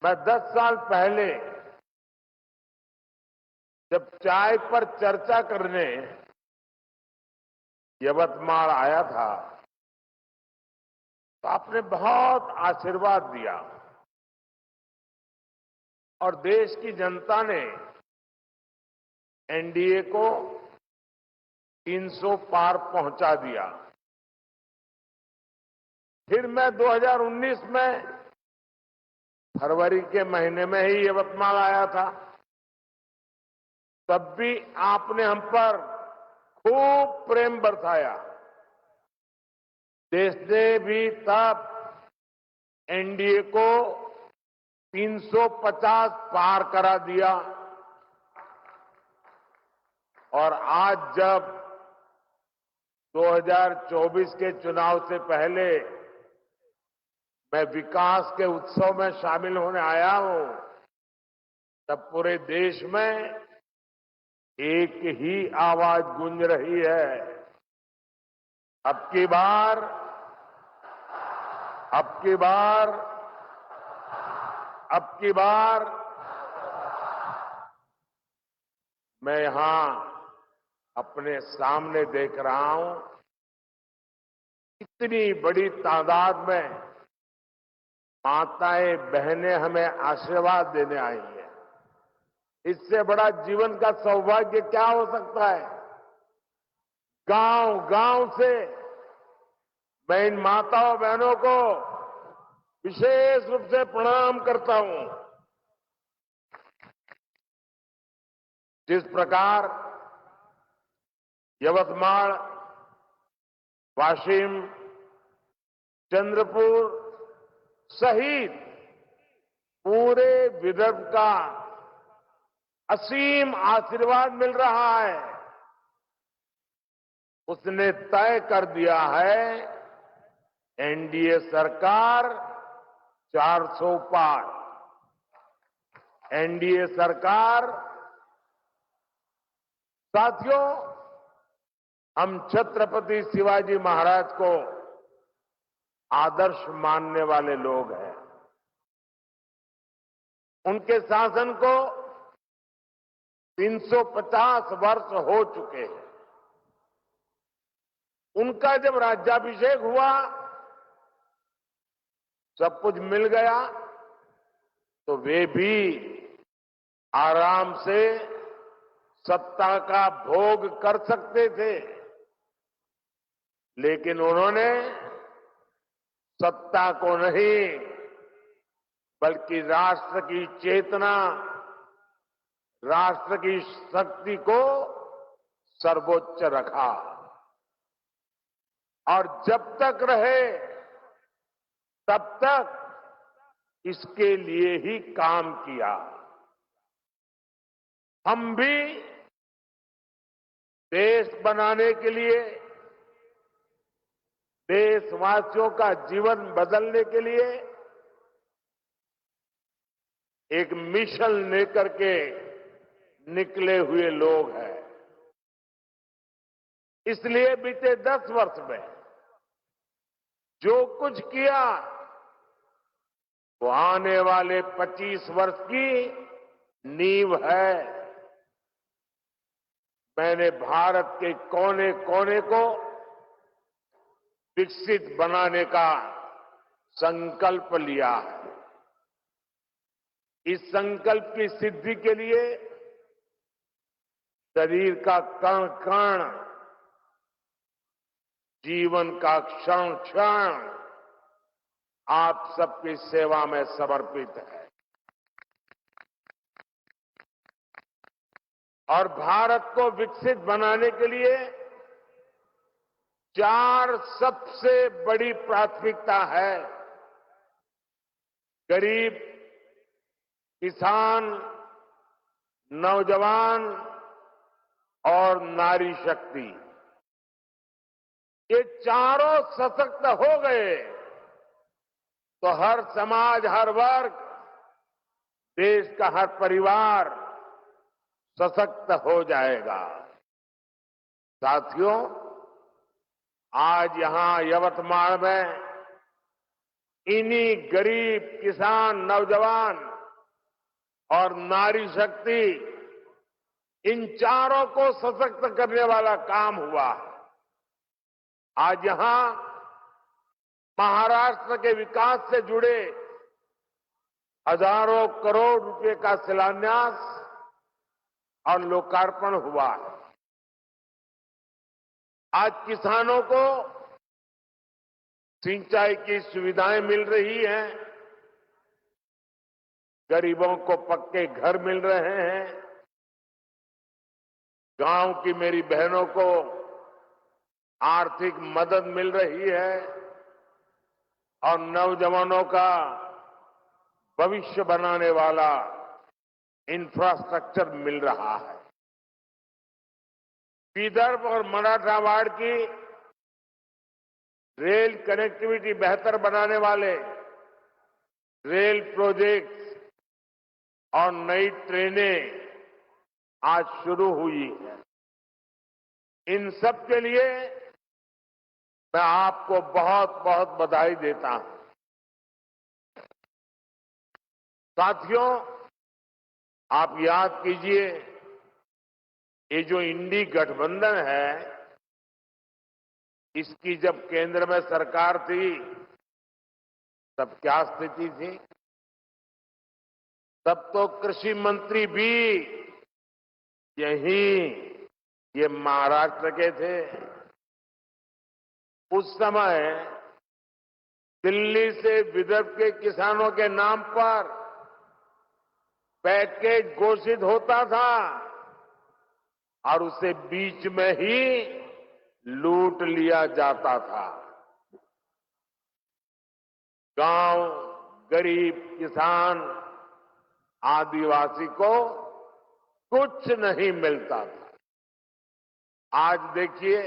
मैं 10 साल पहले जब चाय पर चर्चा करने यवतमाल आया था तो आपने बहुत आशीर्वाद दिया और देश की जनता ने एनडीए को 300 पार पहुंचा दिया। फिर मैं 2019 में फरवरी के महीने में ही यवतमाल आया था। तब भी आपने हम पर खूब प्रेम बरसाया। देश ने भी तब एनडीए को 350 पार करा दिया और आज जब 2024 के चुनाव से पहले मैं विकास के उत्सव में शामिल होने आया हूं, तब पूरे देश में एक ही आवाज गूंज रही है। अब की बार मैं यहां अपने सामने देख रहा हूं, इतनी बड़ी तादाद में माताएं बहनें हमें आशीर्वाद देने आई हैं। इससे बड़ा जीवन का सौभाग्य क्या हो सकता है। गांव गांव से मैं इन माताओं बहनों को विशेष रूप से प्रणाम करता हूं। जिस प्रकार यवतमाल, वाशिम, चंद्रपुर सहित पूरे विदर्भ का असीम आशीर्वाद मिल रहा है, उसने तय कर दिया है एनडीए सरकार 400 पार। एनडीए सरकार, साथियों, हम छत्रपति शिवाजी महाराज को आदर्श मानने वाले लोग हैं। उनके शासन को 350 वर्ष हो चुके हैं। उनका जब राज्याभिषेक हुआ, सब कुछ मिल गया, तो वे भी आराम से सत्ता का भोग कर सकते थे, लेकिन उन्होंने सत्ता को नहीं बल्कि राष्ट्र की चेतना, राष्ट्र की शक्ति को सर्वोच्च रखा और जब तक रहे तब तक इसके लिए ही काम किया। हम भी देश बनाने के लिए, देशवासियों का जीवन बदलने के लिए एक मिशन लेकर के निकले हुए लोग हैं। इसलिए बीते 10 वर्ष में जो कुछ किया वो आने वाले 25 वर्ष की नींव है। मैंने भारत के कोने कोने को विकसित बनाने का संकल्प लिया है। इस संकल्प की सिद्धि के लिए शरीर का कण कण, जीवन का क्षण क्षण आप सबकी सेवा में समर्पित है। और भारत को विकसित बनाने के लिए 4 सबसे बड़ी प्राथमिकता है। गरीब, किसान, नौजवान और नारी शक्ति, ये चारों सशक्त हो गए तो हर समाज, हर वर्ग, देश का हर परिवार सशक्त हो जाएगा। साथियों, आज यहां यवतमाल में इन्हीं गरीब, किसान, नौजवान और नारी शक्ति, इन चारों को सशक्त करने वाला काम हुआ। आज यहां महाराष्ट्र के विकास से जुड़े हजारों करोड़ रुपए का शिलान्यास और लोकार्पण हुआ है। आज किसानों को सिंचाई की सुविधाएं मिल रही हैं, गरीबों को पक्के घर मिल रहे हैं, गांव की मेरी बहनों को आर्थिक मदद मिल रही है और नौजवानों का भविष्य बनाने वाला इंफ्रास्ट्रक्चर मिल रहा है। विदर्भ और मराठवाड़ की रेल कनेक्टिविटी बेहतर बनाने वाले रेल प्रोजेक्ट्स और नई ट्रेनें आज शुरू हुई है। इन सब के लिए मैं आपको बहुत बहुत बधाई देता हूं। साथियों, आप याद कीजिए, ये जो इंडी गठबंधन है, इसकी जब केंद्र में सरकार थी तब क्या स्थिति थी? तब तो कृषि मंत्री भी ये महाराष्ट्र के थे। उस समय दिल्ली से विदर्भ के किसानों के नाम पर पैकेज घोषित होता था और उसे बीच में ही लूट लिया जाता था। गांव, गरीब, किसान, आदिवासी को कुछ नहीं मिलता था। आज देखिए,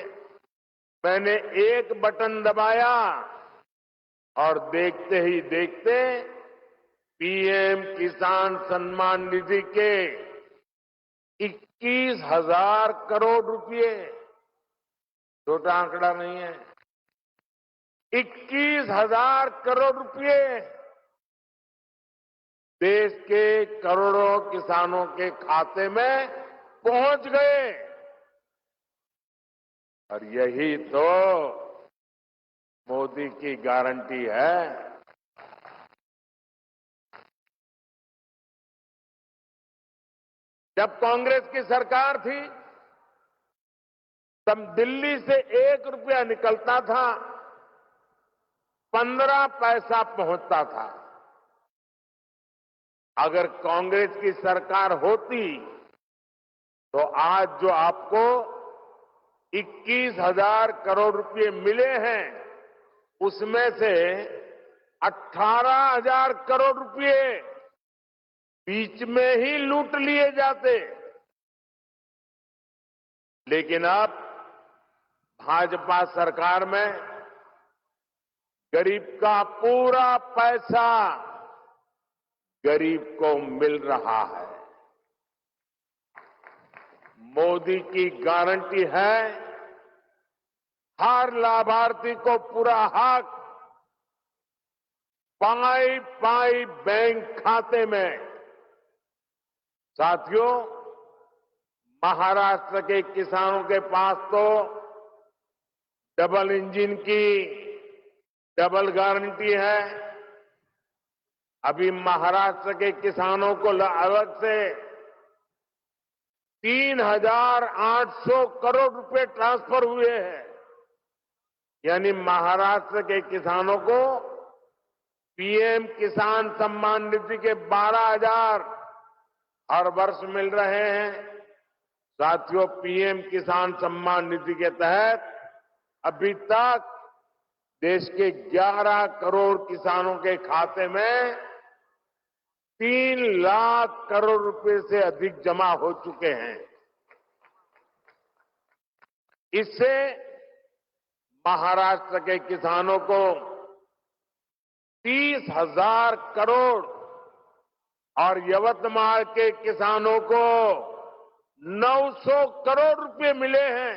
मैंने एक बटन दबाया और देखते ही देखते पीएम किसान सम्मान निधि के 21,000 करोड़ रुपए, छोटा आंकड़ा नहीं है, 21,000 करोड़ रुपए देश के करोड़ों किसानों के खाते में पहुंच गए। और यही तो मोदी की गारंटी है। जब कांग्रेस की सरकार थी तब दिल्ली से 1 रुपया निकलता था, 15 पैसा पहुंचता था। अगर कांग्रेस की सरकार होती तो आज जो आपको 21,000 करोड़ रुपए मिले हैं, उसमें से 18,000 करोड़ रुपए बीच में ही लूट लिए जाते। लेकिन अब भाजपा सरकार में गरीब का पूरा पैसा गरीब को मिल रहा है। मोदी की गारंटी है, हर लाभार्थी को पूरा हक पाई पाई बैंक खाते में। साथियों, महाराष्ट्र के किसानों के पास तो डबल इंजन की डबल गारंटी है। अभी महाराष्ट्र के किसानों को अलग से 3,800 करोड़ रुपए ट्रांसफर हुए हैं। यानी महाराष्ट्र के किसानों को पीएम किसान सम्मान निधि के 12,000 हर वर्ष मिल रहे हैं। साथियों, पीएम किसान सम्मान निधि के तहत अभी तक देश के 11 करोड़ किसानों के खाते में 3 लाख करोड़ रुपए से अधिक जमा हो चुके हैं। इससे महाराष्ट्र के किसानों को 30,000 करोड़ और यवतमाल के किसानों को 900 करोड़ रुपए मिले हैं।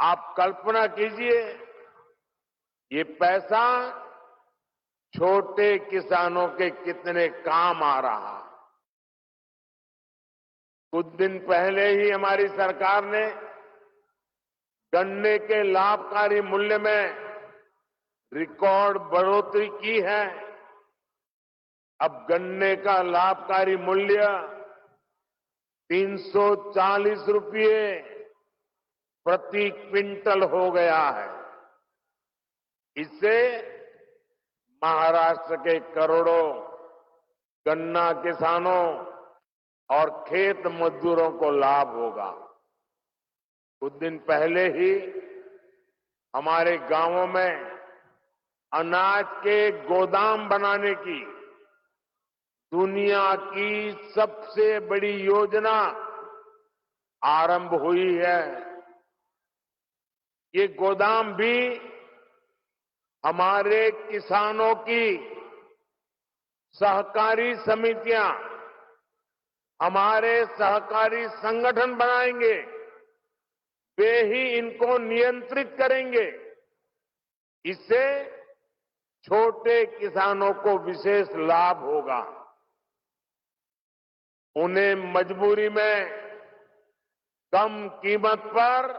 आप कल्पना कीजिए, ये पैसा छोटे किसानों के कितने काम आ रहा। कुछ दिन पहले ही हमारी सरकार ने गन्ने के लाभकारी मूल्य में रिकॉर्ड बढ़ोतरी की है। अब गन्ने का लाभकारी मूल्य 340 रुपये प्रति क्विंटल हो गया है। इससे महाराष्ट्र के करोड़ों गन्ना किसानों और खेत मजदूरों को लाभ होगा। कुछ दिन पहले ही हमारे गांवों में अनाज के गोदाम बनाने की दुनिया की सबसे बड़ी योजना आरंभ हुई है। ये गोदाम भी हमारे किसानों की सहकारी समितियां, हमारे सहकारी संगठन बनाएंगे। वे ही इनको नियंत्रित करेंगे। इससे छोटे किसानों को विशेष लाभ होगा। उन्हें मजबूरी में कम कीमत पर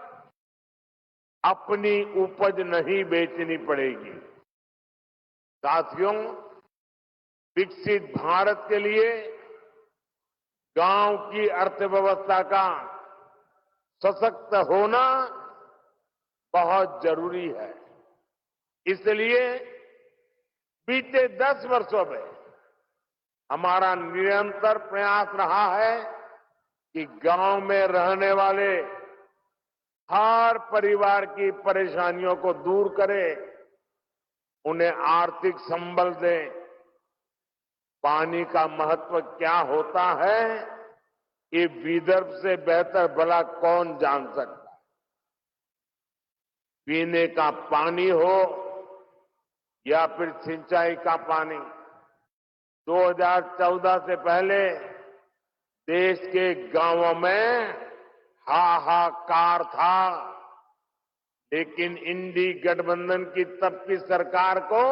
अपनी उपज नहीं बेचनी पड़ेगी। साथियों, विकसित भारत के लिए गांव की अर्थव्यवस्था का सशक्त होना बहुत जरूरी है। इसलिए बीते 10 वर्षों में हमारा निरंतर प्रयास रहा है कि गांव में रहने वाले हर परिवार की परेशानियों को दूर करें, उन्हें आर्थिक संबल दें। पानी का महत्व क्या होता है, ये विदर्भ से बेहतर भला कौन जान सकता है। पीने का पानी हो या फिर सिंचाई का पानी, 2014 से पहले देश के गांवों में हाहाकार था, लेकिन इंडी गठबंधन की तब की सरकार को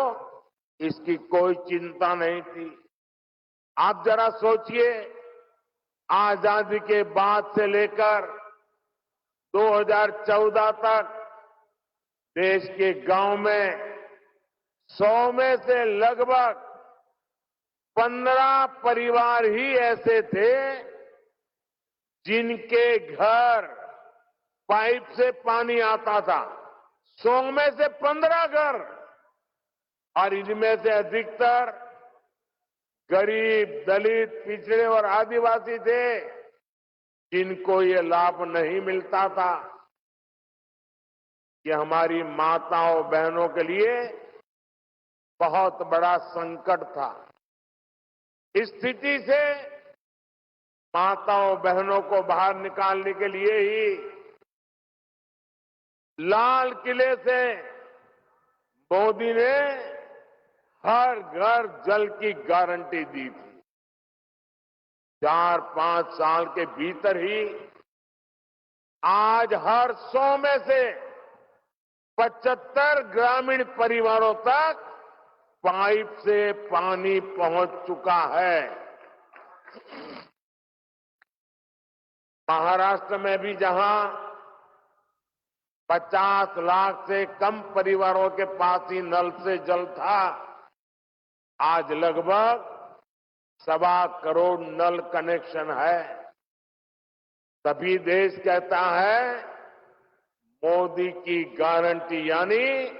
इसकी कोई चिंता नहीं थी। आप जरा सोचिए, आजादी के बाद से लेकर 2014 तक देश के गांव में 100 में से लगभग 15 परिवार ही ऐसे थे जिनके घर पाइप से पानी आता था। 100 में से 15 घर, और इनमें से अधिकतर गरीब, दलित, पिछड़े और आदिवासी थे जिनको ये लाभ नहीं मिलता था। ये हमारी माताओं बहनों के लिए बहुत बड़ा संकट था। इस स्थिति से माताओं बहनों को बाहर निकालने के लिए ही लाल किले से मोदी ने हर घर जल की गारंटी दी थी। 4-5 साल के भीतर ही आज हर 100 में से 75 ग्रामीण परिवारों तक पाइप से पानी पहुंच चुका है। महाराष्ट्र में भी जहां 50 लाख से कम परिवारों के पास ही नल से जल था, आज लगभग 1.25 करोड़ नल कनेक्शन है। तभी देश कहता है मोदी की गारंटी, यानी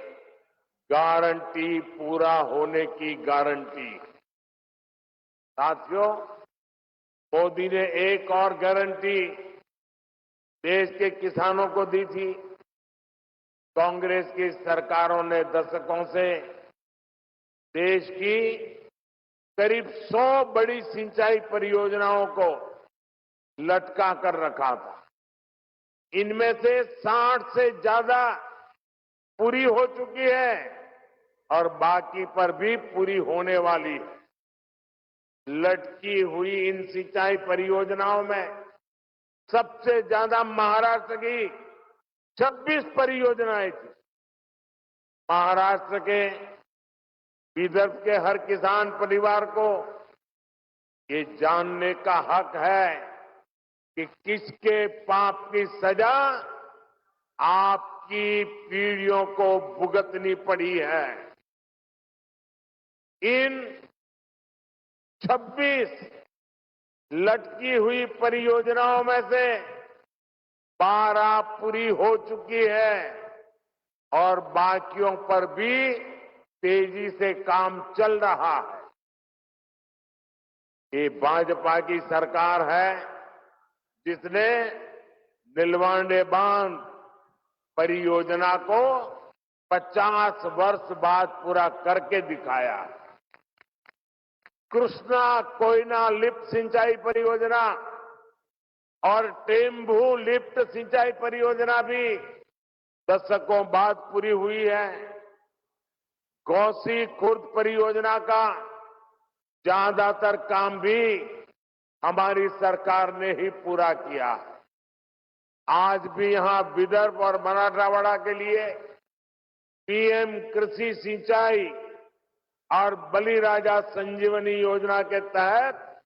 गारंटी पूरा होने की गारंटी। साथियों, मोदी ने एक और गारंटी देश के किसानों को दी थी। कांग्रेस की सरकारों ने दशकों से देश की करीब 100 बड़ी सिंचाई परियोजनाओं को लटका कर रखा था। इनमें से 60 से ज्यादा पूरी हो चुकी है और बाकी पर भी पूरी होने वाली है। लटकी हुई इन सिंचाई परियोजनाओं में सबसे ज्यादा महाराष्ट्र की 26 परियोजनाएं थी। महाराष्ट्र के विदर्भ के हर किसान परिवार को ये जानने का हक है कि किसके पाप की सजा आपकी पीढ़ियों को भुगतनी पड़ी है। इन 26 लटकी हुई परियोजनाओं में से 12 पूरी हो चुकी है और बाकियों पर भी तेजी से काम चल रहा है। ये भाजपा की सरकार है जिसने नीलवांडे बांध परियोजना को 50 वर्ष बाद पूरा करके दिखाया। कृष्णा कोयना लिफ्ट सिंचाई परियोजना और टेम्भू लिफ्ट सिंचाई परियोजना भी दशकों बाद पूरी हुई है। गौसी खुर्द परियोजना का ज्यादातर काम भी हमारी सरकार ने ही पूरा किया। आज भी यहां विदर्भ और मराठवाड़ा के लिए पीएम कृषि सिंचाई और बलिराजा संजीवनी योजना के तहत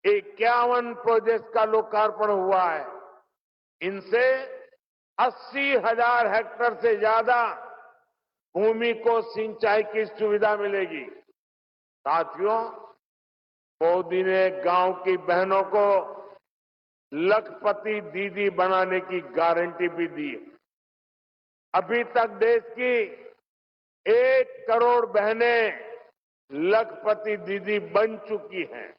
51 प्रोजेक्ट का लोकार्पण हुआ है। इनसे 80,000 हेक्टेयर से ज्यादा भूमि को सिंचाई की सुविधा मिलेगी। साथियों, मोदी ने गांव की बहनों को लखपति दीदी बनाने की गारंटी भी दी। अभी तक देश की 1 करोड़ बहनें लखपति दीदी बन चुकी हैं।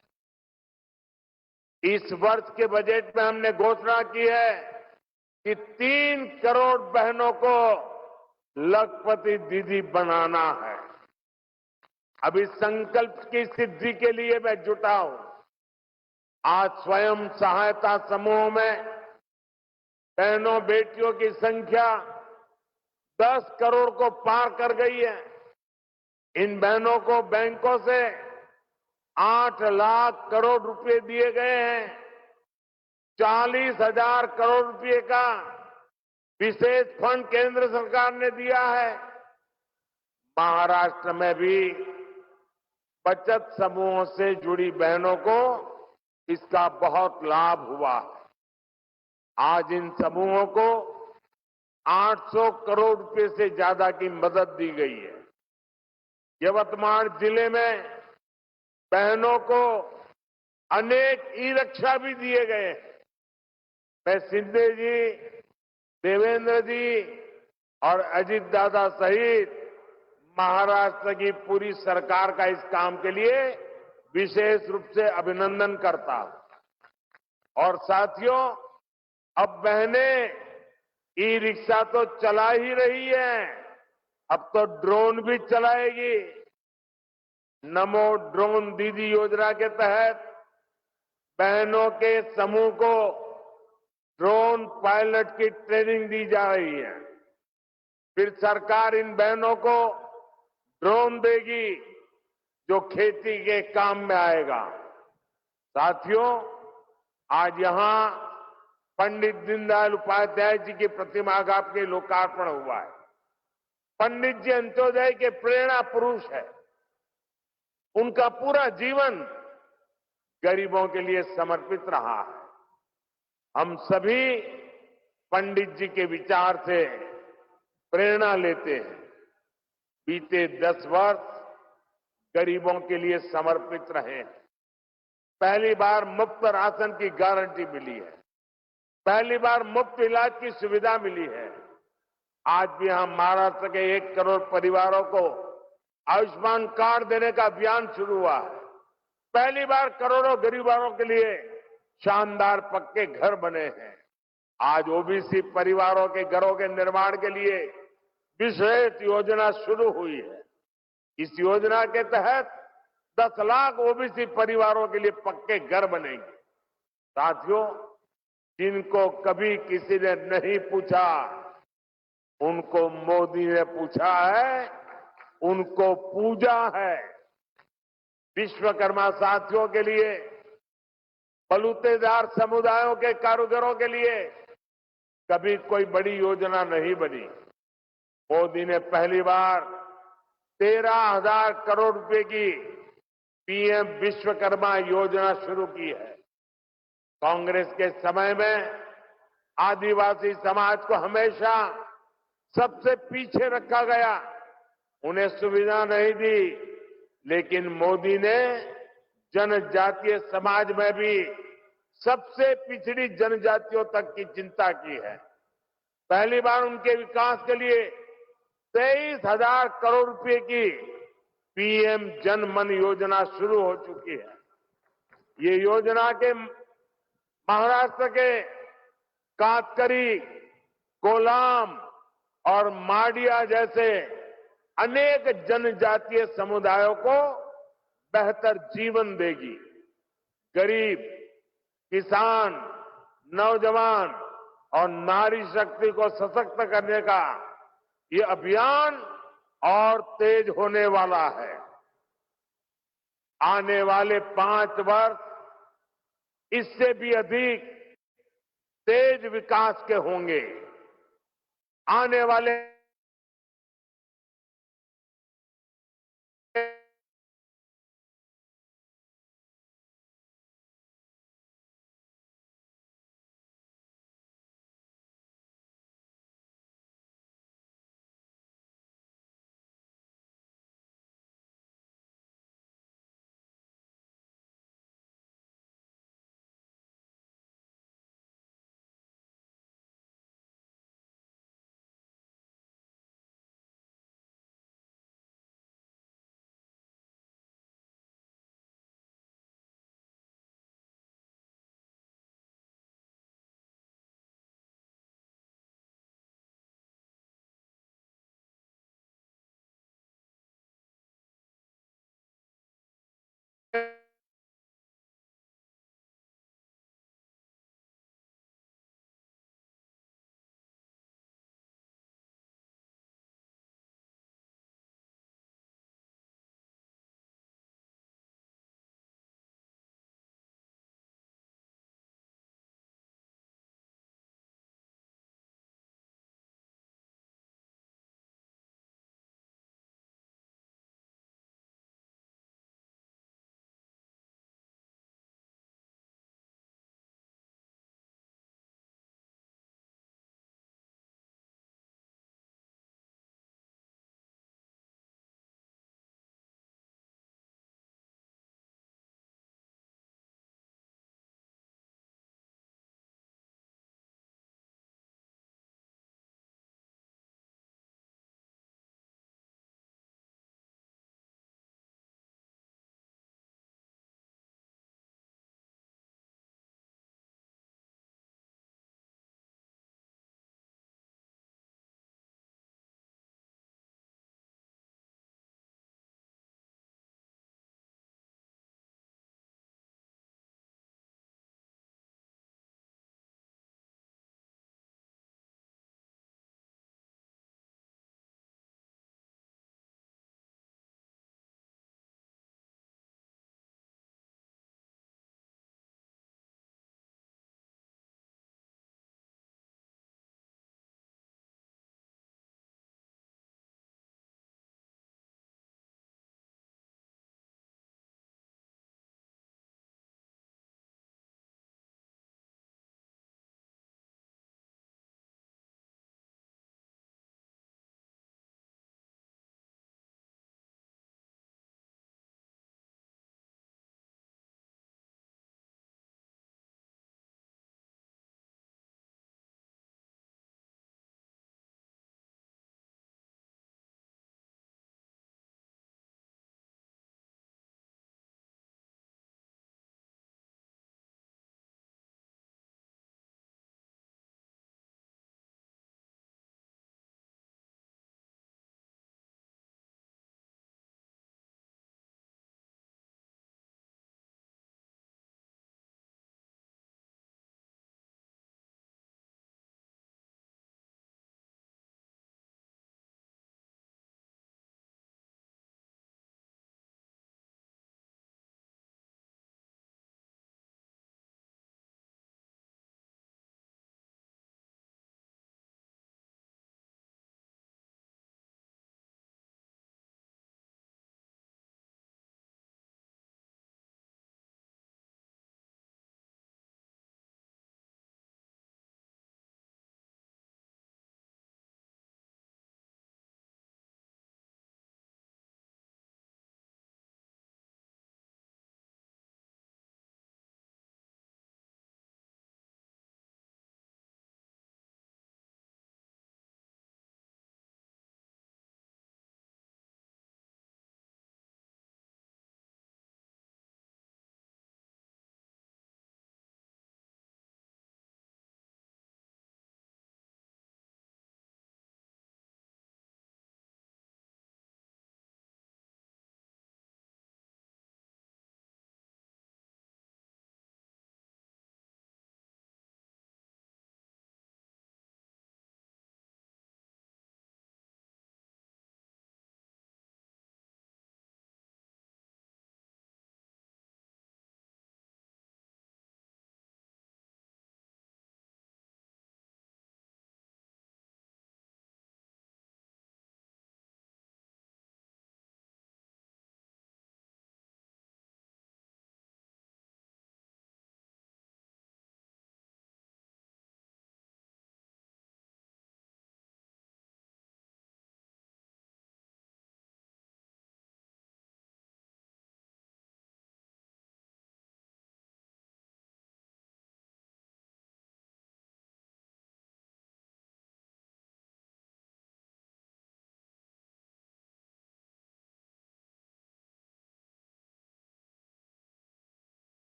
इस वर्ष के बजट में हमने घोषणा की है कि 3 करोड़ बहनों को लखपति दीदी बनाना है। अब इस संकल्प की सिद्धि के लिए मैं जुटा हूं। आज स्वयं सहायता समूहों में बहनों बेटियों की संख्या 10 करोड़ को पार कर गई है। इन बहनों को बैंकों से 8 लाख करोड़ रुपए दिए गए हैं। 40,000 करोड़ रुपए का विशेष फंड केंद्र सरकार ने दिया है। महाराष्ट्र में भी बचत समूहों से जुड़ी बहनों को इसका बहुत लाभ हुआ है। आज इन समूहों को 800 करोड़ रुपए से ज्यादा की मदद दी गई है। यवतमाल जिले में बहनों को अनेक ई-रिक्शा भी दिए गए हैं। मैं शिंदे जी, देवेंद्र जी और अजीत दादा सहित महाराष्ट्र की पूरी सरकार का इस काम के लिए विशेष रूप से अभिनंदन करता हूं। और साथियों, अब बहनें ई-रिक्शा तो चला ही रही है, अब तो ड्रोन भी चलाएगी। नमो ड्रोन दीदी योजना के तहत बहनों के समूह को ड्रोन पायलट की ट्रेनिंग दी जा रही है। फिर सरकार इन बहनों को ड्रोन देगी जो खेती के काम में आएगा। साथियों, आज यहां पंडित दीनदयाल उपाध्याय जी की प्रतिमा का के लोकार्पण हुआ है। पंडित जी अंत्योदय के प्रेरणा पुरुष है। उनका पूरा जीवन गरीबों के लिए समर्पित रहा है। हम सभी पंडित जी के विचार से प्रेरणा लेते हैं। बीते 10 वर्ष गरीबों के लिए समर्पित रहे हैं। पहली बार मुफ्त राशन की गारंटी मिली है। पहली बार मुफ्त इलाज की सुविधा मिली है। आज भी हम महाराष्ट्र के 1 करोड़ परिवारों को आयुष्मान कार्ड देने का अभियान शुरू हुआ है। पहली बार करोड़ों गरीबों के लिए शानदार पक्के घर बने हैं। आज ओबीसी परिवारों के घरों के निर्माण के लिए विशेष योजना शुरू हुई है। इस योजना के तहत 10 लाख ओबीसी परिवारों के लिए पक्के घर बनेंगे। साथियों, जिनको कभी किसी ने नहीं पूछा, उनको मोदी ने पूछा है, उनको पूजा है। विश्वकर्मा साथियों के लिए, बलूतेदार समुदायों के कारीगरों के लिए कभी कोई बड़ी योजना नहीं बनी। मोदी ने पहली बार 13,000 करोड़ रुपए की पीएम विश्वकर्मा योजना शुरू की है। कांग्रेस के समय में आदिवासी समाज को हमेशा सबसे पीछे रखा गया, उन्हें सुविधा नहीं दी, लेकिन मोदी ने जनजातीय समाज में भी सबसे पिछड़ी जनजातियों तक की चिंता की है। पहली बार उनके विकास के लिए 23,000 करोड़ रुपए की पीएम जन मन योजना शुरू हो चुकी है। ये योजना के महाराष्ट्र के कातकरी, कोलाम और माडिया जैसे अनेक जनजातीय समुदायों को बेहतर जीवन देगी। गरीब, किसान, नौजवान और नारी शक्ति को सशक्त करने का ये अभियान और तेज होने वाला है। आने वाले 5 वर्ष इससे भी अधिक तेज विकास के होंगे। आने वाले